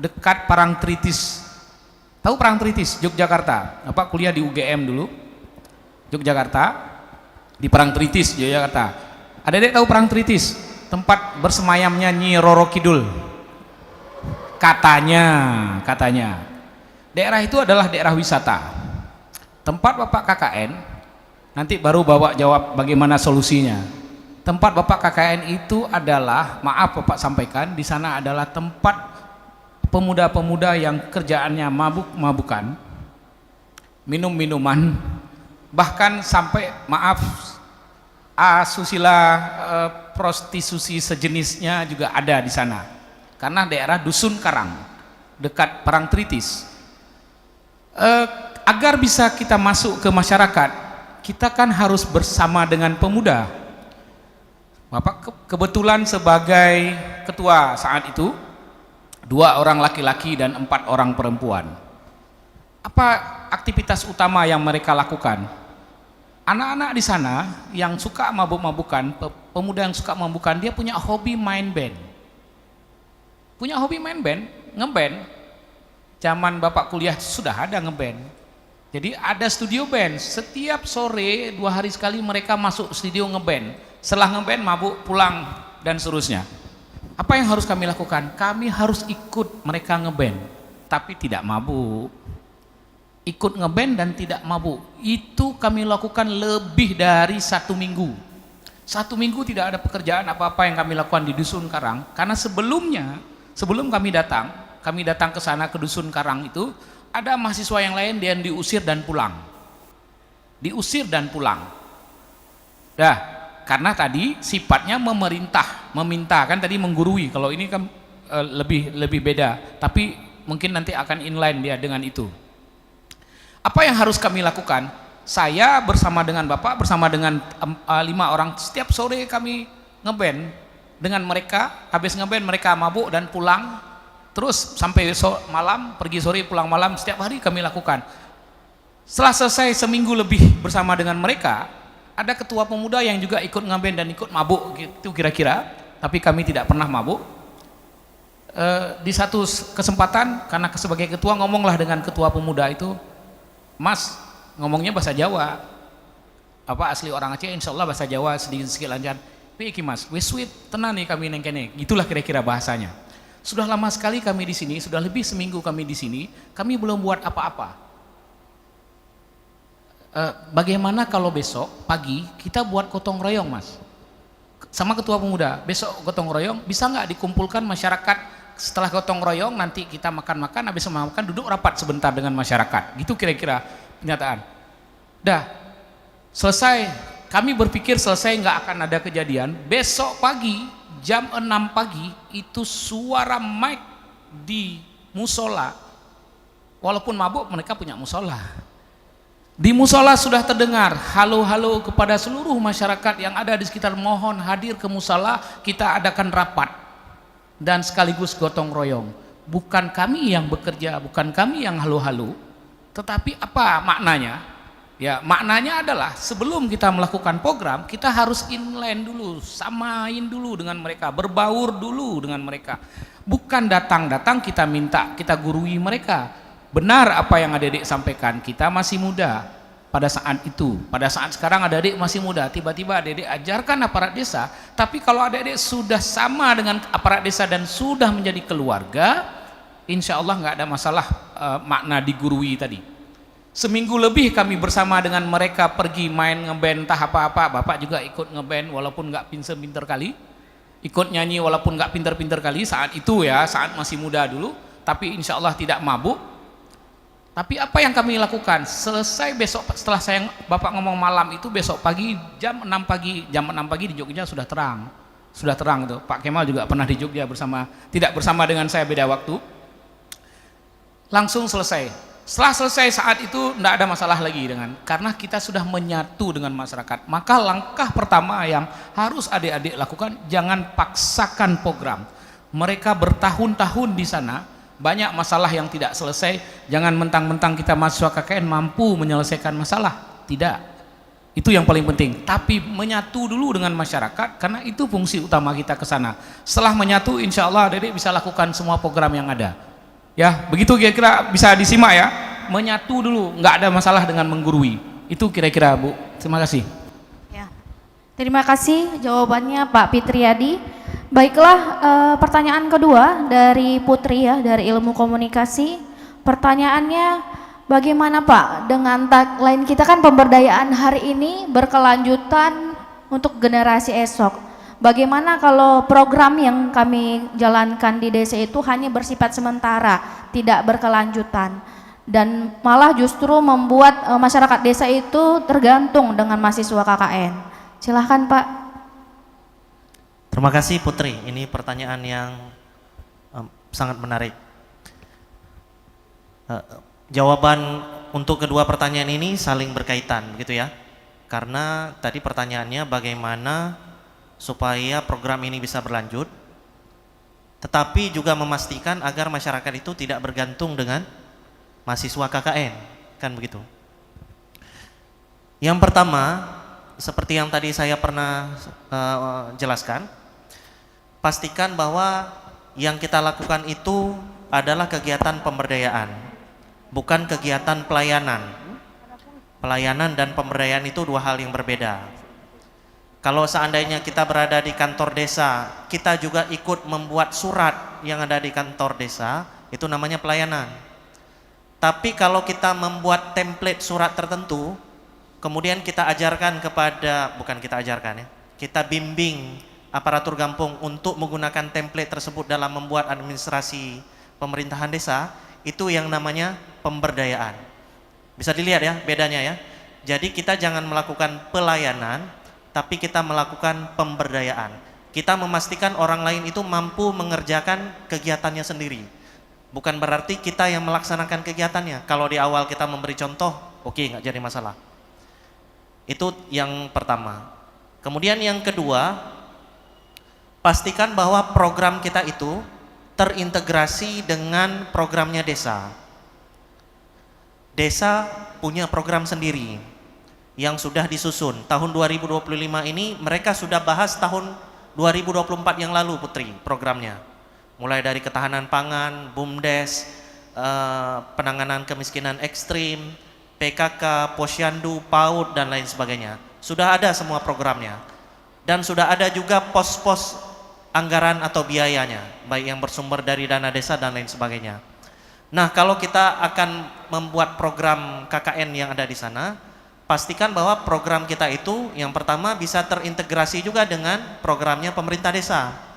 dekat Parangtritis. Tahu Parangtritis? Yogyakarta. Bapak kuliah di UGM dulu, Yogyakarta, di Parangtritis, Yogyakarta. Adik-adik tahu Parangtritis? Tempat bersemayamnya Nyi Roro Kidul. Katanya. Daerah itu adalah daerah wisata. Tempat Bapak KKN, nanti baru bawa jawab bagaimana solusinya. Tempat Bapak KKN itu adalah, maaf Bapak sampaikan, di sana adalah tempat pemuda-pemuda yang kerjaannya mabuk-mabukan, minum-minuman, bahkan sampai, maaf, asusila, prostitusi sejenisnya juga ada di sana. Karena daerah Dusun Karang, dekat Parangtritis. Agar bisa kita masuk ke masyarakat, kita kan harus bersama dengan pemuda. Bapak kebetulan sebagai ketua saat itu, 2 orang laki-laki dan 4 orang perempuan. Apa aktivitas utama yang mereka lakukan? Anak-anak di sana yang suka mabuk-mabukan, pemuda yang suka mabukan, dia punya hobi main band. Punya hobi main band, ngeband. Zaman Bapak kuliah sudah ada ngeband. Jadi ada studio band, setiap sore 2 hari sekali mereka masuk studio ngeband. Setelah ngeband mabuk pulang dan seterusnya. Apa yang harus kami lakukan? Kami harus ikut mereka ngeband, tapi tidak mabuk. ikut ngeband dan tidak mabuk. Itu kami lakukan lebih dari 1 minggu. 1 minggu tidak ada pekerjaan apa-apa yang kami lakukan di Dusun Karang, karena sebelum kami datang ke sana ke Dusun Karang itu, ada mahasiswa yang lain yang diusir dan pulang. Dah, karena tadi sifatnya meminta kan tadi menggurui. Kalau ini kan lebih beda, tapi mungkin nanti akan inline dia dengan itu. Apa yang harus kami lakukan? Saya bersama dengan Bapak, bersama dengan 5 orang, setiap sore kami ngeband dengan mereka. Habis ngeband mereka mabuk dan pulang, terus sampai malam, pergi sore pulang malam, setiap hari kami lakukan. Setelah selesai seminggu lebih bersama dengan mereka, ada ketua pemuda yang juga ikut ngeband dan ikut mabuk gitu kira-kira, tapi kami tidak pernah mabuk. Di satu kesempatan, karena sebagai ketua, ngomonglah dengan ketua pemuda itu, Mas, ngomongnya bahasa Jawa, apa asli orang Aceh, insya Allah bahasa Jawa sedikit lancar. Iki Mas, we sweet tenan nih kami nengkene, gitulah kira-kira bahasanya. Sudah lama sekali kami di sini, sudah lebih seminggu kami di sini, kami belum buat apa-apa. Bagaimana kalau besok pagi kita buat gotong royong, Mas? Sama ketua pemuda, besok gotong royong, bisa nggak dikumpulkan masyarakat? Setelah gotong royong nanti kita makan-makan, habis makan duduk rapat sebentar dengan masyarakat. Gitu kira-kira pernyataan. Dah, selesai. Kami berpikir selesai nggak akan ada kejadian. Besok pagi jam 6 pagi itu suara mic di musola. Walaupun mabuk mereka punya musola. Di musola sudah terdengar halo-halo kepada seluruh masyarakat yang ada di sekitar, mohon hadir ke musola, kita adakan rapat dan sekaligus gotong royong. Bukan kami yang bekerja, bukan kami yang halo-halo, tetapi apa maknanya? Ya, maknanya adalah sebelum kita melakukan program, kita harus inline dulu, samain dulu dengan mereka, berbaur dulu dengan mereka. Bukan datang-datang kita minta, kita gurui mereka. Benar apa yang adik-adik sampaikan, kita masih muda pada saat itu. Pada saat sekarang adik-adik masih muda, tiba-tiba adik-adik ajarkan aparat desa. Tapi kalau adik-adik sudah sama dengan aparat desa dan sudah menjadi keluarga, insya Allah nggak ada masalah makna digurui tadi. Seminggu lebih kami bersama dengan mereka pergi main ngeband entah apa-apa. Bapak juga ikut ngeband walaupun nggak pinter-pinter kali, ikut nyanyi walaupun nggak pinter-pinter kali saat itu ya, saat masih muda dulu. Tapi insya Allah tidak mabuk. Tapi apa yang kami lakukan? Selesai besok, setelah Bapak ngomong malam itu, besok pagi jam 6 pagi di Jogja sudah terang tuh. Pak Kemal juga pernah di Jogja tidak bersama dengan saya, beda waktu. Langsung selesai. Setelah selesai saat itu tidak ada masalah lagi karena kita sudah menyatu dengan masyarakat. Maka langkah pertama yang harus adik-adik lakukan, jangan paksakan program. Mereka bertahun-tahun di sana, banyak masalah yang tidak selesai. Jangan mentang-mentang kita mahasiswa KKN mampu menyelesaikan masalah, tidak. Itu yang paling penting. Tapi menyatu dulu dengan masyarakat, karena itu fungsi utama kita ke sana. Setelah menyatu, insya Allah adik-adik bisa lakukan semua program yang ada. Ya, begitu kira-kira bisa disimak ya. Menyatu dulu, nggak ada masalah dengan menggurui. Itu kira-kira, Bu. Terima kasih. Ya. Terima kasih jawabannya Pak Fitriadi. Baiklah, pertanyaan kedua dari Putri ya, dari Ilmu Komunikasi. Pertanyaannya, bagaimana Pak dengan tagline kita kan pemberdayaan hari ini berkelanjutan untuk generasi esok. Bagaimana kalau program yang kami jalankan di desa itu hanya bersifat sementara, tidak berkelanjutan, dan malah justru membuat masyarakat desa itu tergantung dengan mahasiswa KKN. Silahkan Pak. Terima kasih Putri, ini pertanyaan yang sangat menarik. Jawaban untuk kedua pertanyaan ini saling berkaitan, begitu ya. Karena tadi pertanyaannya bagaimana supaya program ini bisa berlanjut, tetapi juga memastikan agar masyarakat itu tidak bergantung dengan mahasiswa KKN, kan begitu. Yang pertama, seperti yang tadi saya pernah jelaskan, pastikan bahwa yang kita lakukan itu adalah kegiatan pemberdayaan, bukan kegiatan pelayanan. Pelayanan dan pemberdayaan itu dua hal yang berbeda. Kalau seandainya kita berada di kantor desa, kita juga ikut membuat surat yang ada di kantor desa, itu namanya pelayanan. Tapi kalau kita membuat template surat tertentu, kemudian kita ajarkan kepada, bukan kita ajarkan ya, kita bimbing aparatur Gampung untuk menggunakan template tersebut dalam membuat administrasi pemerintahan desa, itu yang namanya pemberdayaan. Bisa dilihat ya bedanya ya. Jadi kita jangan melakukan pelayanan, tapi kita melakukan pemberdayaan. Kita memastikan orang lain itu mampu mengerjakan kegiatannya sendiri. Bukan berarti kita yang melaksanakan kegiatannya. Kalau di awal kita memberi contoh, oke, nggak jadi masalah. Itu yang pertama. Kemudian yang kedua, pastikan bahwa program kita itu terintegrasi dengan programnya desa. Desa punya program sendiri yang sudah disusun. Tahun 2025 ini mereka sudah bahas tahun 2024 yang lalu, Putri, programnya. Mulai dari ketahanan pangan, BUMDes, penanganan kemiskinan ekstrim, PKK, Posyandu, PAUD, dan lain sebagainya. Sudah ada semua programnya. Dan sudah ada juga pos-pos anggaran atau biayanya, baik yang bersumber dari dana desa dan lain sebagainya. Nah, kalau kita akan membuat program KKN yang ada di sana, pastikan bahwa program kita itu yang pertama bisa terintegrasi juga dengan programnya pemerintah desa.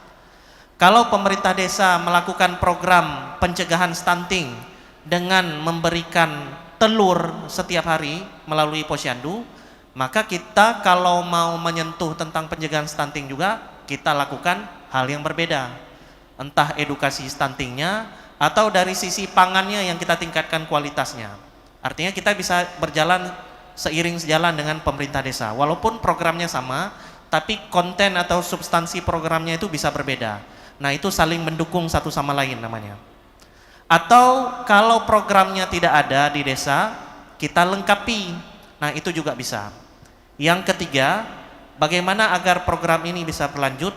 Kalau pemerintah desa melakukan program pencegahan stunting dengan memberikan telur setiap hari melalui Posyandu, maka kita kalau mau menyentuh tentang pencegahan stunting juga, kita lakukan hal yang berbeda. Entah edukasi stuntingnya, atau dari sisi pangannya yang kita tingkatkan kualitasnya. Artinya kita bisa berjalan seiring sejalan dengan pemerintah desa. Walaupun programnya sama, tapi konten atau substansi programnya itu bisa berbeda. Nah, itu saling mendukung satu sama lain namanya. Atau kalau programnya tidak ada di desa, kita lengkapi. Nah, itu juga bisa. Yang ketiga, bagaimana agar program ini bisa berlanjut?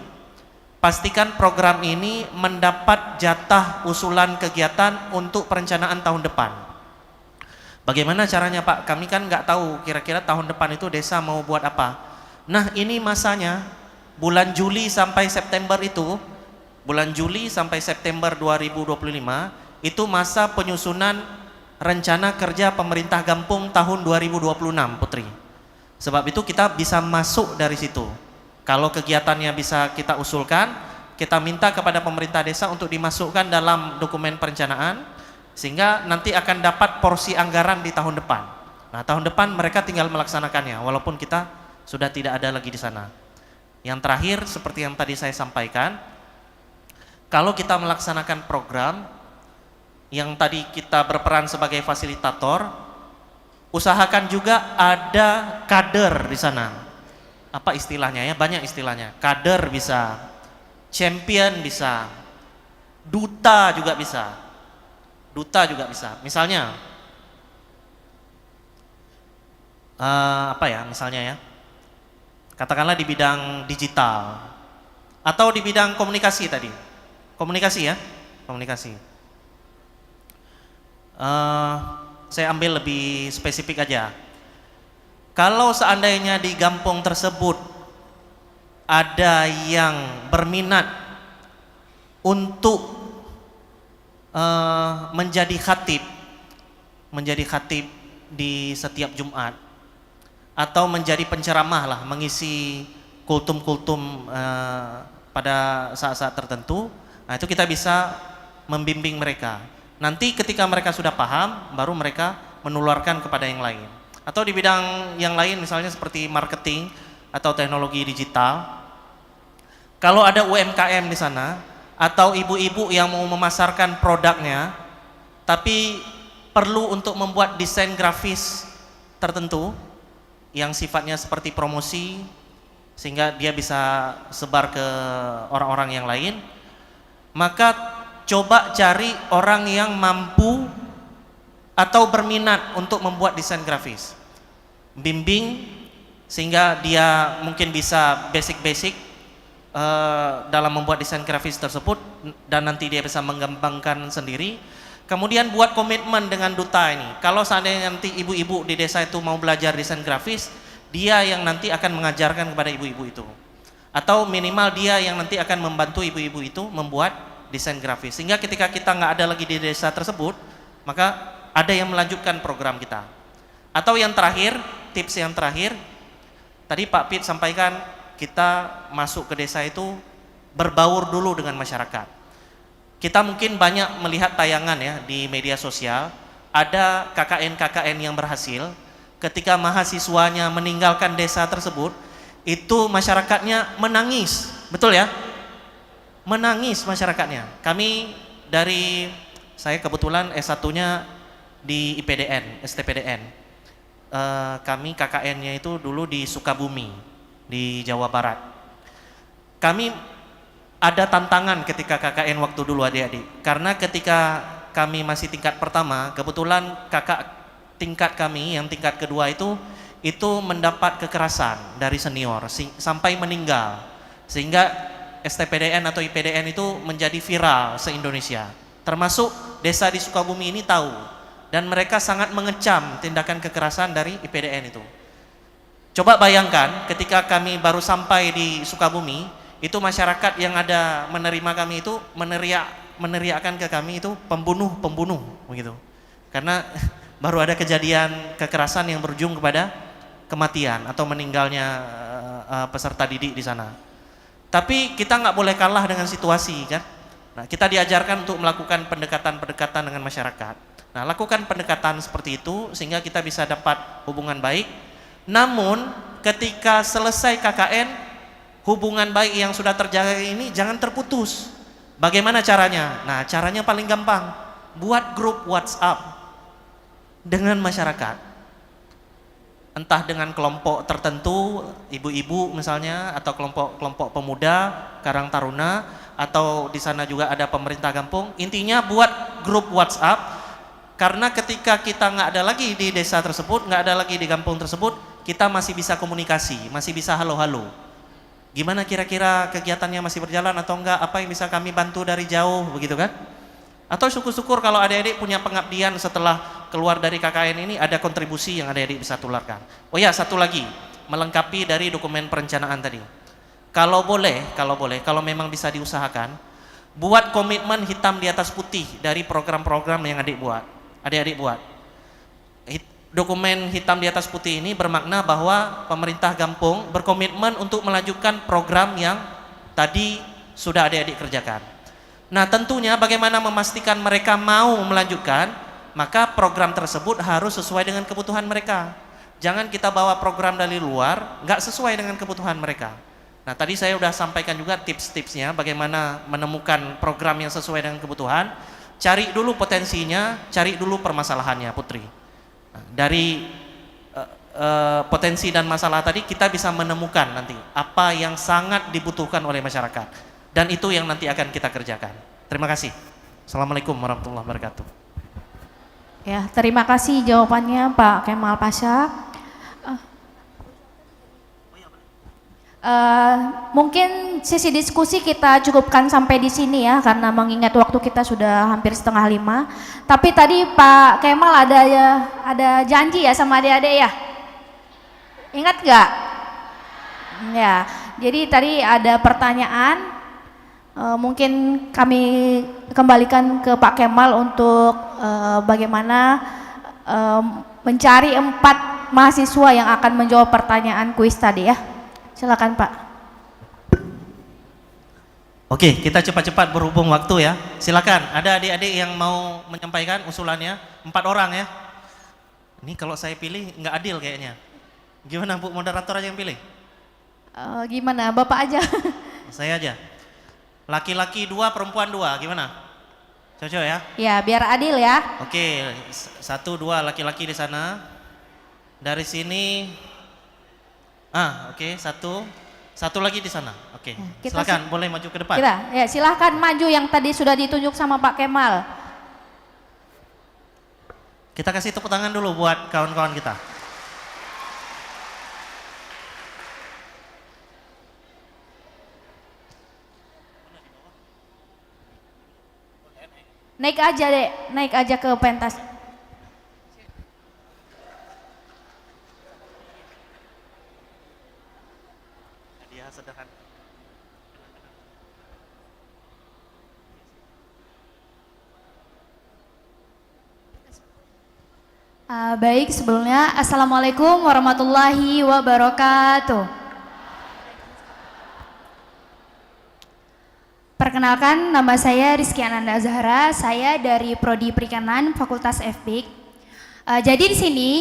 Pastikan program ini mendapat jatah usulan kegiatan untuk perencanaan tahun depan. Bagaimana caranya, Pak? Kami kan nggak tahu kira-kira tahun depan itu desa mau buat apa. Nah, ini masanya bulan Juli sampai September itu, bulan Juli sampai September 2025 itu masa penyusunan rencana kerja pemerintah Gampung tahun 2026, Putri. Sebab itu kita bisa masuk dari situ. Kalau kegiatannya bisa kita usulkan, kita minta kepada pemerintah desa untuk dimasukkan dalam dokumen perencanaan, sehingga nanti akan dapat porsi anggaran di tahun depan. Nah, tahun depan mereka tinggal melaksanakannya, walaupun kita sudah tidak ada lagi di sana. Yang terakhir, seperti yang tadi saya sampaikan, kalau kita melaksanakan program yang tadi kita berperan sebagai fasilitator, usahakan juga ada kader di sana. Apa istilahnya ya? Banyak istilahnya. Kader bisa, champion bisa, duta juga bisa. Duta juga bisa. Misalnya, apa ya? Misalnya ya, katakanlah di bidang digital atau di bidang komunikasi tadi. Komunikasi ya, komunikasi. Saya ambil lebih spesifik aja. Kalau seandainya di Gampung tersebut ada yang berminat untuk menjadi khatib di setiap Jumat, atau menjadi penceramah lah, mengisi kultum-kultum pada saat-saat tertentu. Nah, itu kita bisa membimbing mereka. Nanti ketika mereka sudah paham, baru mereka menularkan kepada yang lain. Atau di bidang yang lain, misalnya seperti marketing atau teknologi digital. Kalau ada UMKM di sana, atau ibu-ibu yang mau memasarkan produknya, tapi perlu untuk membuat desain grafis tertentu, yang sifatnya seperti promosi, sehingga dia bisa sebar ke orang-orang yang lain, maka coba cari orang yang mampu atau berminat untuk membuat desain grafis. Bimbing sehingga dia mungkin bisa basic-basic dalam membuat desain grafis tersebut, dan nanti dia bisa mengembangkan sendiri. Kemudian buat komitmen dengan duta ini. Kalau seandainya nanti ibu-ibu di desa itu mau belajar desain grafis, dia yang nanti akan mengajarkan kepada ibu-ibu itu. Atau minimal dia yang nanti akan membantu ibu-ibu itu membuat desain grafis. Sehingga ketika kita nggak ada lagi di desa tersebut, maka ada yang melanjutkan program kita. Atau yang terakhir, tips yang terakhir, tadi Pak Pit sampaikan kita masuk ke desa itu berbaur dulu dengan masyarakat. Kita mungkin banyak melihat tayangan ya di media sosial, ada KKN-KKN yang berhasil ketika mahasiswanya meninggalkan desa tersebut, itu masyarakatnya menangis, betul ya? Menangis masyarakatnya. Saya kebetulan S1-nya di IPDN, STPDN. Kami KKN-nya itu dulu di Sukabumi, di Jawa Barat. Kami ada tantangan ketika KKN waktu dulu adik-adik. Karena ketika kami masih tingkat pertama, kebetulan kakak tingkat kami yang tingkat kedua itu mendapat kekerasan dari senior sampai meninggal. Sehingga STPDN atau IPDN itu menjadi viral se-Indonesia. Termasuk desa di Sukabumi ini tahu. Dan mereka sangat mengecam tindakan kekerasan dari IPDN itu. Coba bayangkan ketika kami baru sampai di Sukabumi, itu masyarakat yang ada menerima kami itu meneriakkan ke kami itu pembunuh begitu. Karena baru ada kejadian kekerasan yang berujung kepada kematian atau meninggalnya peserta didik di sana. Tapi kita nggak boleh kalah dengan situasi kan. Nah, kita diajarkan untuk melakukan pendekatan-pendekatan dengan masyarakat. Nah, lakukan pendekatan seperti itu sehingga kita bisa dapat hubungan baik. Namun ketika selesai KKN, hubungan baik yang sudah terjaga ini jangan terputus. Bagaimana caranya? Nah, caranya paling gampang. Buat grup WhatsApp dengan masyarakat. Entah dengan kelompok tertentu, ibu-ibu misalnya, atau kelompok pemuda, Karang Taruna, atau di sana juga ada pemerintah kampung. Intinya buat grup WhatsApp, karena ketika kita nggak ada lagi di desa tersebut, nggak ada lagi di kampung tersebut, kita masih bisa komunikasi, masih bisa halo-halo. Gimana kira-kira kegiatannya masih berjalan atau enggak? Apa yang bisa kami bantu dari jauh, begitu kan? Atau syukur-syukur kalau adik-adik punya pengabdian setelah keluar dari KKN ini, ada kontribusi yang adik-adik bisa tularkan. Oh ya, satu lagi, melengkapi dari dokumen perencanaan tadi. Kalau kalau memang bisa diusahakan, buat komitmen hitam di atas putih dari program-program yang adik-adik buat. Dokumen hitam di atas putih ini bermakna bahwa pemerintah kampung berkomitmen untuk melanjutkan program yang tadi sudah adik-adik kerjakan. Nah, tentunya bagaimana memastikan mereka mau melanjutkan, maka program tersebut harus sesuai dengan kebutuhan mereka. Jangan kita bawa program dari luar, nggak sesuai dengan kebutuhan mereka. Nah, tadi saya sudah sampaikan juga tips-tipsnya bagaimana menemukan program yang sesuai dengan kebutuhan. Cari dulu potensinya, cari dulu permasalahannya, Putri. Nah, dari potensi dan masalah tadi kita bisa menemukan nanti apa yang sangat dibutuhkan oleh masyarakat. Dan itu yang nanti akan kita kerjakan. Terima kasih. Assalamualaikum warahmatullahi wabarakatuh. Ya, terima kasih jawabannya Pak Kemal Pasha. Mungkin sesi diskusi kita cukupkan sampai di sini ya, karena mengingat waktu kita sudah hampir 4:30. Tapi tadi Pak Kemal ada janji ya sama adik-adik ya? Ingat nggak? Ya, jadi tadi ada pertanyaan. Mungkin kami kembalikan ke Pak Kemal untuk bagaimana mencari 4 mahasiswa yang akan menjawab pertanyaan kuis tadi ya. Silakan Pak. Oke, kita cepat-cepat berhubung waktu ya. Silakan, ada adik-adik yang mau menyampaikan usulannya, 4 orang ya. Ini kalau saya pilih nggak adil kayaknya. Gimana Bu, moderator aja yang pilih? Gimana, Bapak aja. Saya aja. Laki-laki 2, perempuan 2, gimana? Cocok ya? Ya, biar adil ya. Oke, 1, 2 laki-laki di sana. Dari sini, oke, satu lagi di sana. Oke, silakan boleh maju ke depan. Ya, silahkan maju yang tadi sudah ditunjuk sama Pak Kemal. Kita kasih tepuk tangan dulu buat kawan-kawan kita. Naik aja dek, naik aja ke pentas. Hadiah sederhana. Baik, sebelumnya Assalamualaikum warahmatullahi wabarakatuh. Perkenalkan, nama saya Rizky Ananda Zahra, saya dari Prodi Perikanan Fakultas FPIK. Jadi di sini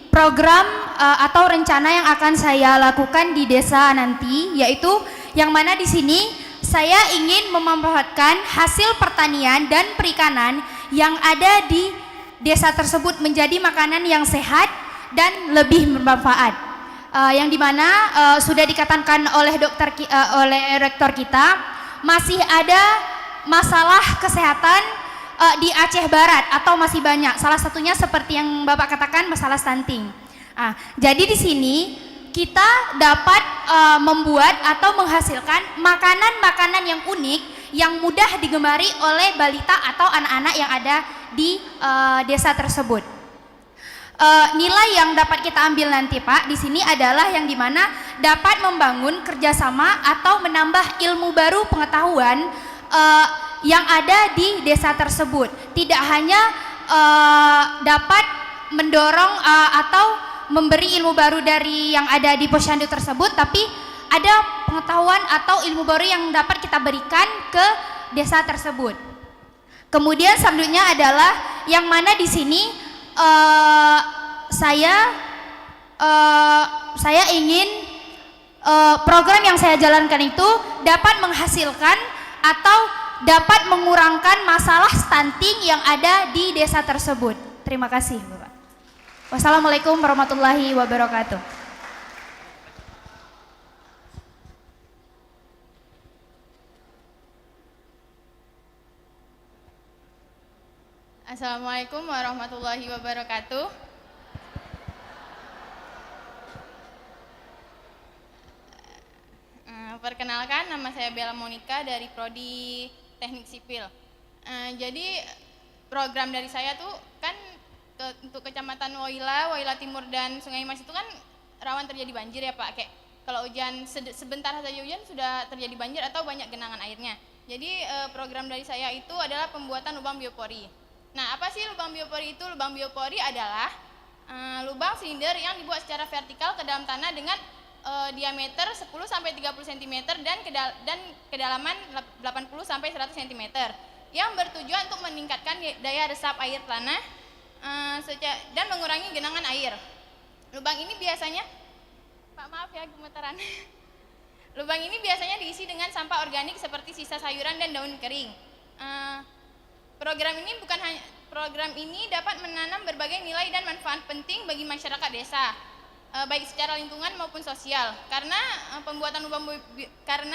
program atau rencana yang akan saya lakukan di desa nanti, yaitu yang mana di sini saya ingin memanfaatkan hasil pertanian dan perikanan yang ada di desa tersebut menjadi makanan yang sehat dan lebih bermanfaat. Yang dimana sudah dikatakan oleh oleh rektor kita, masih ada masalah kesehatan di Aceh Barat atau masih banyak. Salah satunya seperti yang Bapak katakan, masalah stunting. Jadi di sini kita dapat membuat atau menghasilkan makanan-makanan yang unik yang mudah digemari oleh balita atau anak-anak yang ada di desa tersebut. Nilai yang dapat kita ambil nanti Pak di sini adalah yang dimana dapat membangun kerjasama atau menambah ilmu baru pengetahuan yang ada di desa tersebut. Tidak hanya dapat mendorong atau memberi ilmu baru dari yang ada di posyandu tersebut, tapi ada pengetahuan atau ilmu baru yang dapat kita berikan ke desa tersebut. Kemudian selanjutnya adalah yang mana di sini saya ingin program yang saya jalankan itu dapat menghasilkan atau dapat mengurangkan masalah stunting yang ada di desa tersebut. Terima kasih Bapak. Wassalamualaikum warahmatullahi wabarakatuh. Assalamualaikum warahmatullahi wabarakatuh. Perkenalkan, nama saya Bella Monica dari Prodi Teknik Sipil. Jadi program dari saya tuh kan untuk Kecamatan Waila Timur dan Sungai Mas itu kan rawan terjadi banjir ya Pak. Kayak kalau hujan sebentar saja hujan sudah terjadi banjir atau banyak genangan airnya. Jadi program dari saya itu adalah pembuatan lubang biopori. Nah, apa sih lubang biopori itu? Lubang biopori adalah lubang silinder yang dibuat secara vertikal ke dalam tanah dengan diameter 10 sampai 30 cm dan kedalaman 80 sampai 100 cm yang bertujuan untuk meningkatkan daya resap air tanah dan mengurangi genangan air. Lubang ini biasanya gemeteran. Lubang ini biasanya diisi dengan sampah organik seperti sisa sayuran dan daun kering. Program ini dapat menanam berbagai nilai dan manfaat penting bagi masyarakat desa, baik secara lingkungan maupun sosial. Karena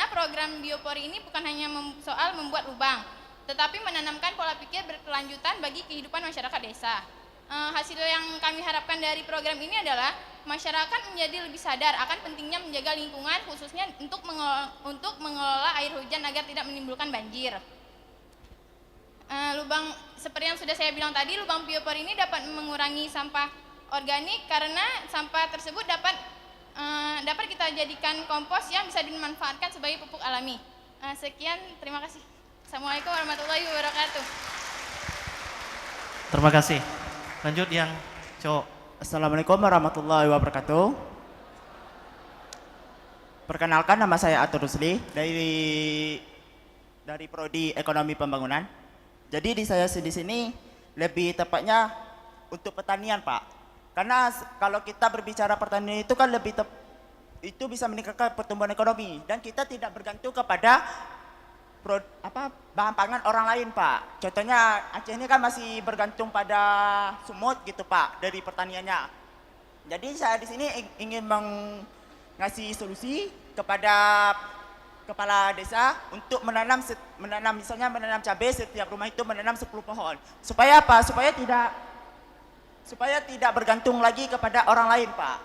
program biopori ini bukan hanya soal membuat lubang, tetapi menanamkan pola pikir berkelanjutan bagi kehidupan masyarakat desa. Hasil yang kami harapkan dari program ini adalah masyarakat menjadi lebih sadar akan pentingnya menjaga lingkungan, khususnya untuk mengelola air hujan agar tidak menimbulkan banjir. Seperti yang sudah saya bilang tadi, lubang biopori ini dapat mengurangi sampah organik karena sampah tersebut dapat kita jadikan kompos yang bisa dimanfaatkan sebagai pupuk alami. Sekian, terima kasih. Assalamualaikum warahmatullahi wabarakatuh. Terima kasih. Lanjut yang cowok. Assalamualaikum warahmatullahi wabarakatuh. Perkenalkan, nama saya Atur Rusli dari Prodi Ekonomi Pembangunan. Jadi di sini lebih tepatnya untuk pertanian Pak. Karena kalau kita berbicara pertanian itu kan itu bisa meningkatkan pertumbuhan ekonomi dan kita tidak bergantung kepada bahan pangan orang lain Pak. Contohnya Aceh ini kan masih bergantung pada sumut gitu Pak dari pertaniannya. Jadi saya di sini ingin ngasih solusi kepada kepala desa untuk menanam misalnya menanam cabai, setiap rumah itu menanam 10 pohon. Supaya apa? Supaya tidak bergantung lagi kepada orang lain Pak.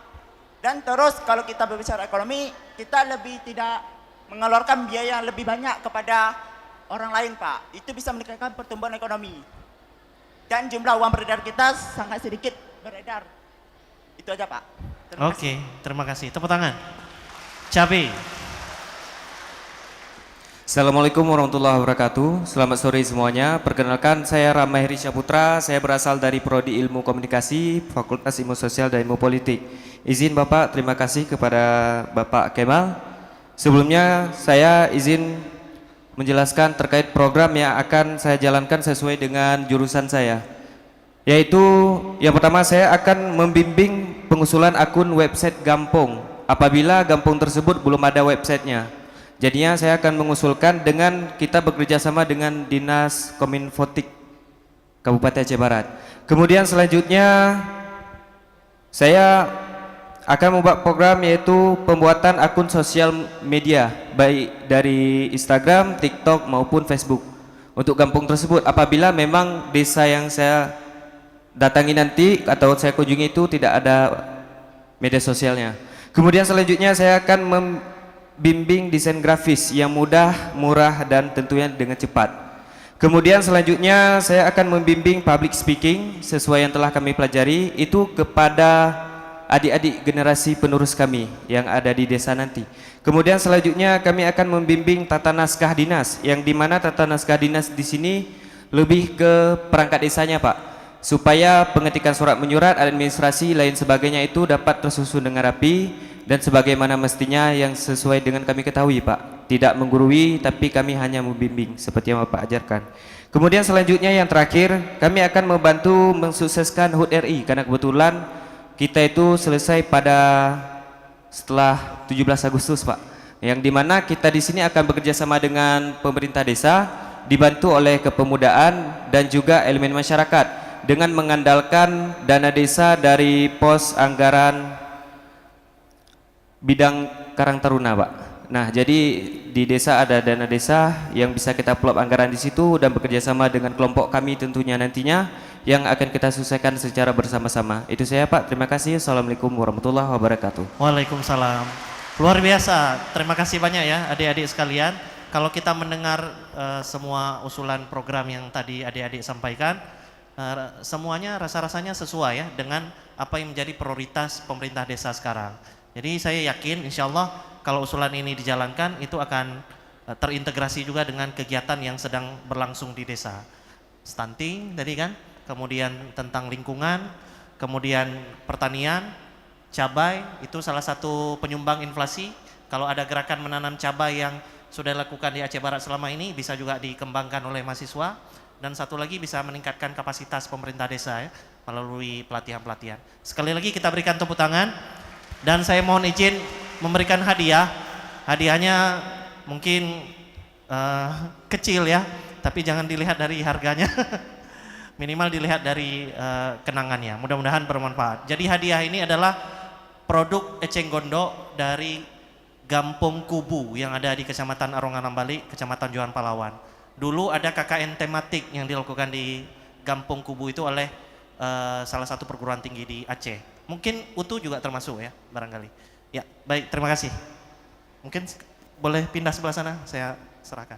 Dan terus kalau kita berbicara ekonomi, kita lebih tidak mengeluarkan biaya yang lebih banyak kepada orang lain Pak. Itu bisa meningkatkan pertumbuhan ekonomi. Dan jumlah uang beredar kita sangat sedikit beredar. Itu aja Pak. Terima kasih. Tepuk tangan. Cabai. Assalamualaikum warahmatullahi wabarakatuh. Selamat sore semuanya. Perkenalkan, saya Rama Heri Syaputra. Saya berasal dari Prodi Ilmu Komunikasi, Fakultas Ilmu Sosial dan Ilmu Politik. Izin Bapak, terima kasih kepada Bapak Kemal. Sebelumnya saya izin menjelaskan terkait program yang akan saya jalankan sesuai dengan jurusan saya. Yaitu yang pertama, saya akan membimbing pengusulan akun website Gampong apabila Gampong tersebut belum ada websitenya. Jadinya saya akan mengusulkan dengan kita bekerja sama dengan Dinas Kominfotik Kabupaten Aceh Barat. Kemudian selanjutnya saya akan membuat program yaitu pembuatan akun sosial media baik dari Instagram, TikTok maupun Facebook untuk Gampong tersebut apabila memang desa yang saya datangi nanti atau saya kunjungi itu tidak ada media sosialnya. Kemudian selanjutnya saya akan membimbing desain grafis yang mudah, murah dan tentunya dengan cepat. Kemudian selanjutnya saya akan membimbing public speaking sesuai yang telah kami pelajari itu kepada adik-adik generasi penerus kami yang ada di desa nanti. Kemudian selanjutnya kami akan membimbing tata naskah dinas yang dimana tata naskah dinas di sini lebih ke perangkat desanya Pak, supaya pengetikan surat menyurat, administrasi lain sebagainya itu dapat tersusun dengan rapi dan sebagaimana mestinya yang sesuai dengan kami ketahui Pak. Tidak menggurui tapi kami hanya membimbing seperti yang Bapak ajarkan. Kemudian selanjutnya yang terakhir, kami akan membantu mensukseskan HUT RI karena kebetulan kita itu selesai pada setelah 17 Agustus Pak. Yang dimana kita di sini akan bekerja sama dengan pemerintah desa dibantu oleh kepemudaan dan juga elemen masyarakat dengan mengandalkan dana desa dari pos anggaran bidang Karang Taruna Pak. Nah jadi di desa ada dana desa yang bisa kita plot anggaran di situ dan bekerja sama dengan kelompok kami tentunya nantinya yang akan kita selesaikan secara bersama-sama. Itu saya Pak, terima kasih. Assalamualaikum warahmatullahi wabarakatuh. Waalaikumsalam. Luar biasa, terima kasih banyak ya adik-adik sekalian. Kalau kita mendengar semua usulan program yang tadi adik-adik sampaikan, semuanya rasa-rasanya sesuai ya dengan apa yang menjadi prioritas pemerintah desa sekarang. Jadi saya yakin insya Allah kalau usulan ini dijalankan itu akan terintegrasi juga dengan kegiatan yang sedang berlangsung di desa. Stunting tadi kan, kemudian tentang lingkungan, kemudian pertanian, cabai itu salah satu penyumbang inflasi. Kalau ada gerakan menanam cabai yang sudah dilakukan di Aceh Barat selama ini bisa juga dikembangkan oleh mahasiswa. Dan satu lagi bisa meningkatkan kapasitas pemerintah desa ya, melalui pelatihan-pelatihan. Sekali lagi kita berikan tepuk tangan. Dan saya mohon izin memberikan hadiah. Hadiahnya mungkin kecil ya, tapi jangan dilihat dari harganya. Minimal dilihat dari kenangannya. Mudah-mudahan bermanfaat. Jadi hadiah ini adalah produk eceng gondok dari Gampong Kubu yang ada di Kecamatan Arongan Ambalik, Kecamatan Johan Palawan. Dulu ada KKN tematik yang dilakukan di Gampong Kubu itu oleh salah satu perguruan tinggi di Aceh. Mungkin UTU juga termasuk ya barangkali. Ya baik, terima kasih. Mungkin boleh pindah sebelah sana, saya serahkan.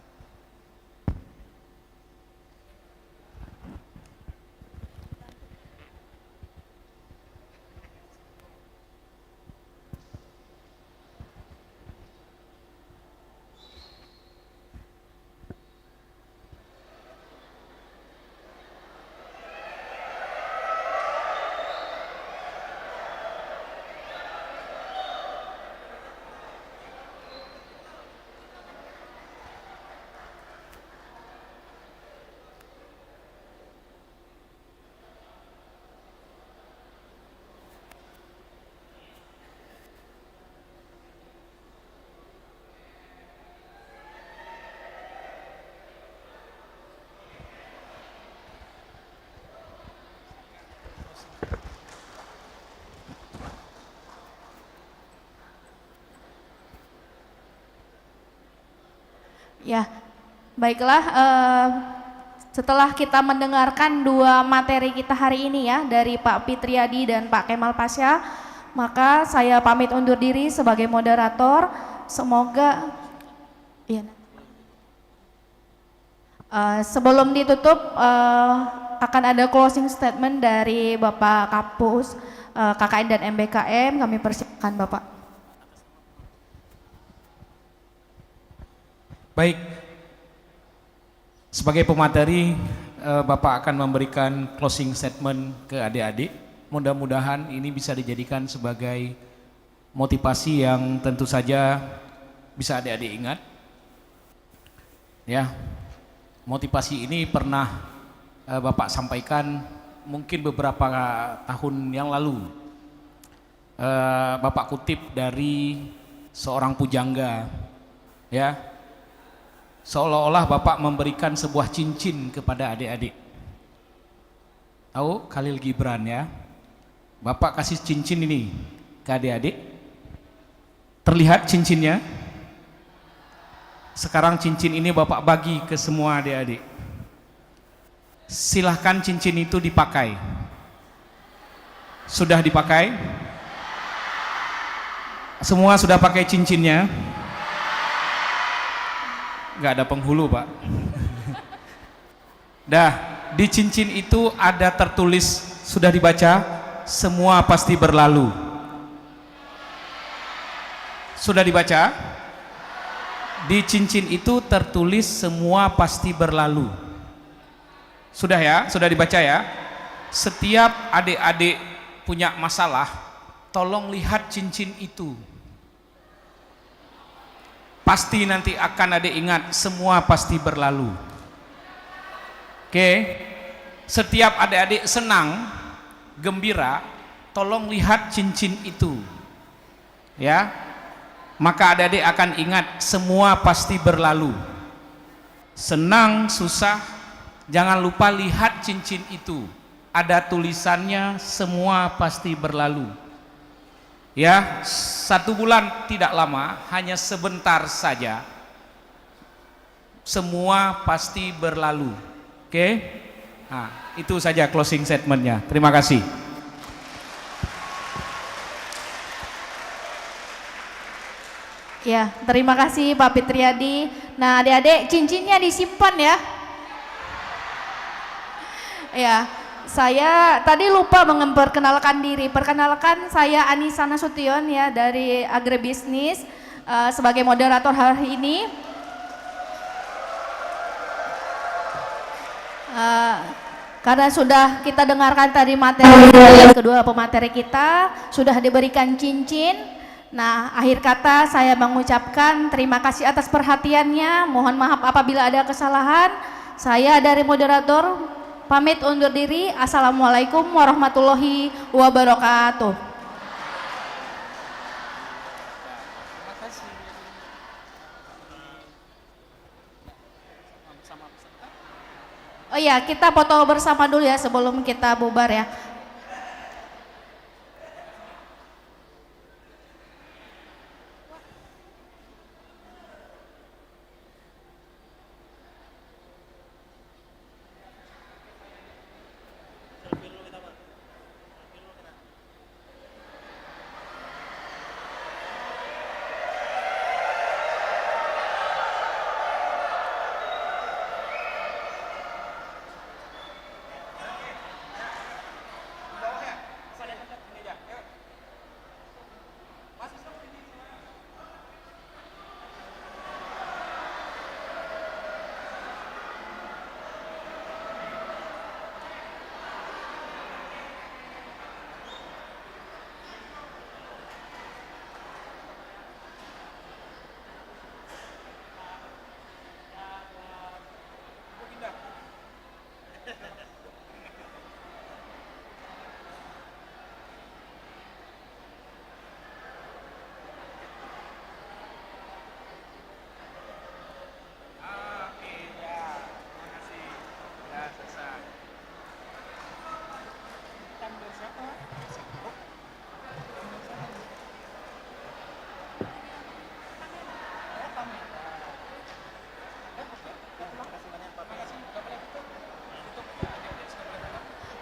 Ya, baiklah. Setelah kita mendengarkan dua materi kita hari ini ya dari Pak Fitriadi dan Pak Kemal Pasha, maka saya pamit undur diri sebagai moderator. Semoga ya. Sebelum ditutup akan ada closing statement dari Bapak Kapus KKN dan MBKM. Kami persilakan Bapak. Baik, Sebagai pemateri, Bapak akan memberikan closing statement ke adik-adik. Mudah-mudahan ini bisa dijadikan sebagai motivasi yang tentu saja bisa adik-adik ingat. Ya, motivasi ini pernah Bapak sampaikan mungkin beberapa tahun yang lalu. Bapak kutip dari seorang pujangga, ya, seolah-olah Bapak memberikan sebuah cincin kepada adik-adik. Tahu Khalil Gibran, ya, Bapak kasih cincin ini ke adik-adik. Terlihat cincinnya? Sekarang cincin ini Bapak bagi ke semua adik-adik. Silahkan cincin itu dipakai. Sudah dipakai? Semua sudah pakai cincinnya? Gak ada penghulu, Pak. Dah, di cincin itu ada tertulis, sudah dibaca, semua pasti berlalu. Sudah dibaca? Di cincin itu tertulis semua pasti berlalu. Sudah ya? Sudah dibaca ya? Setiap adik-adik punya masalah, tolong lihat cincin itu. Pasti nanti akan adik ingat, semua pasti berlalu. Oke? Setiap adik-adik senang, gembira, tolong lihat cincin itu. Ya? Maka adik-adik akan ingat, semua pasti berlalu. Senang, susah, jangan lupa lihat cincin itu. Ada tulisannya, semua pasti berlalu. Ya, 1 bulan tidak lama, hanya sebentar saja. Semua pasti berlalu. Oke? Nah, itu saja closing statementnya. Terima kasih. Ya, terima kasih Pak Fitriadi. Nah, adik-adik cincinnya disimpan ya. Ya, saya tadi lupa memperkenalkan diri. Perkenalkan, saya Anissa Nasution ya dari Agribisnis sebagai moderator hari ini. Karena sudah kita dengarkan tadi materi kedua pemateri kita sudah diberikan cincin. Nah, akhir kata saya mengucapkan terima kasih atas perhatiannya. Mohon maaf apabila ada kesalahan. Saya dari moderator pamit undur diri. Assalamualaikum warahmatullahi wabarakatuh. Oh iya, kita foto bersama dulu ya sebelum kita bubar ya.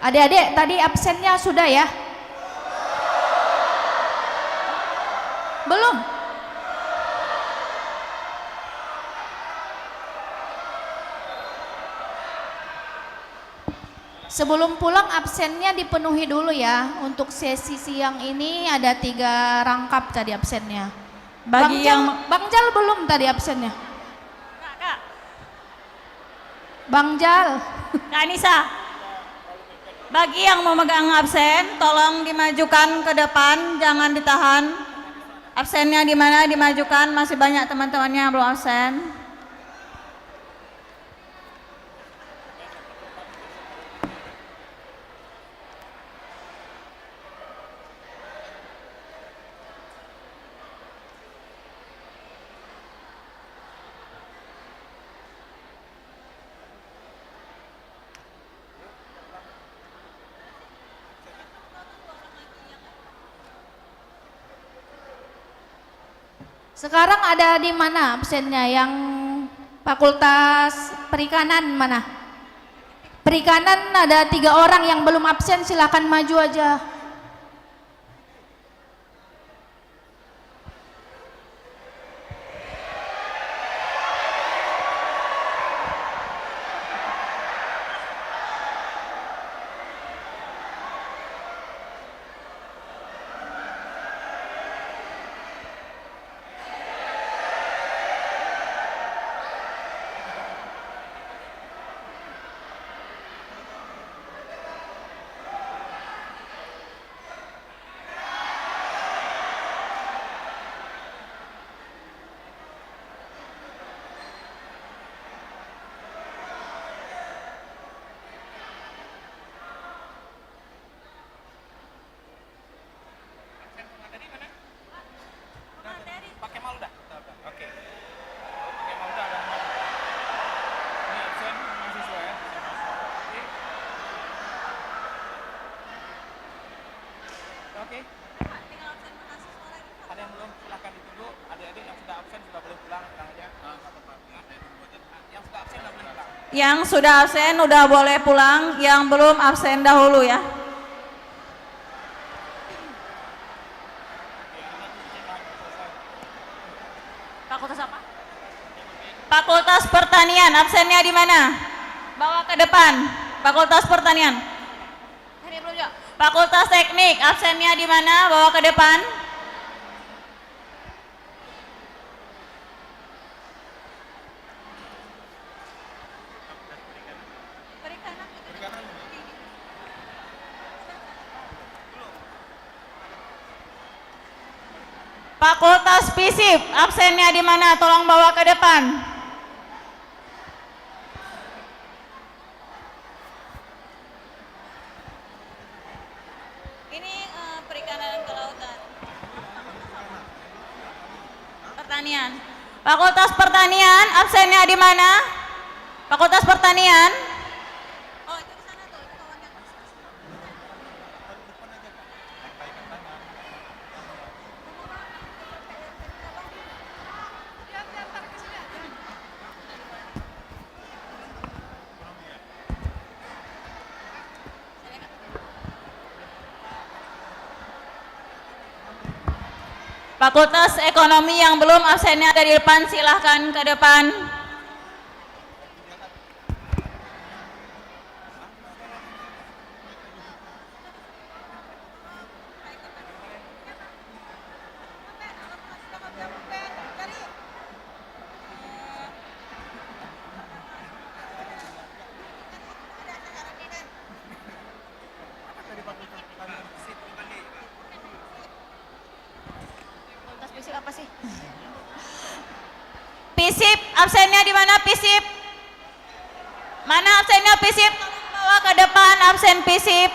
Adik-adik tadi absennya sudah ya? Belum? Sebelum pulang absennya dipenuhi dulu ya. Untuk sesi siang ini ada 3 rangkap tadi absennya. Bang Jal belum tadi absennya. Bang Jal. Kak Anissa, bagi yang memegang absen, tolong dimajukan ke depan, jangan ditahan. Absennya di mana dimajukan, masih banyak teman-temannya yang belum absen. Sekarang ada di mana absennya? Yang Fakultas Perikanan mana? Perikanan ada 3 orang yang belum absen, silakan maju aja. Yang sudah absen udah boleh pulang, yang belum absen dahulu ya. Fakultas apa? Fakultas Pertanian, absennya di mana? Bawa ke depan. Fakultas Pertanian. Fakultas Teknik, absennya di mana? Bawa ke depan. Fakultas FISIP, absennya di mana? Tolong bawa ke depan. Ini perikanan dan kelautan. Pertanian. Fakultas Pertanian, absennya di mana? Fakultas Pertanian. Oh, itu di sana tuh, itu kawannya. Fakultas Ekonomi yang belum absennya ada di depan, silahkan ke depan. Apa sih? FISIP, absennya di mana FISIP? Mana absennya FISIP? Tolong bawa ke depan absen FISIP.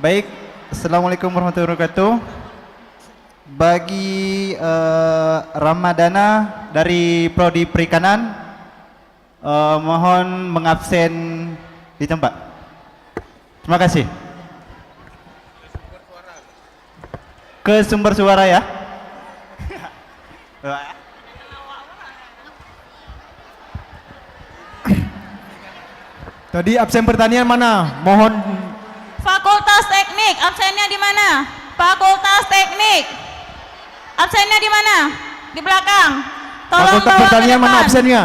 Baik, Assalamualaikum warahmatullahi wabarakatuh. Bagi Ramadana dari Prodi Perikanan, mohon mengabsen di tempat. Terima kasih. Ke sumber suara ya. Tadi absen pertanian mana? Mohon. Fakultas Teknik, absennya di mana? Fakultas Teknik. Absennya di mana? Di belakang. Tolong Fakultas bawa ke Pertanian mana depan. absennya?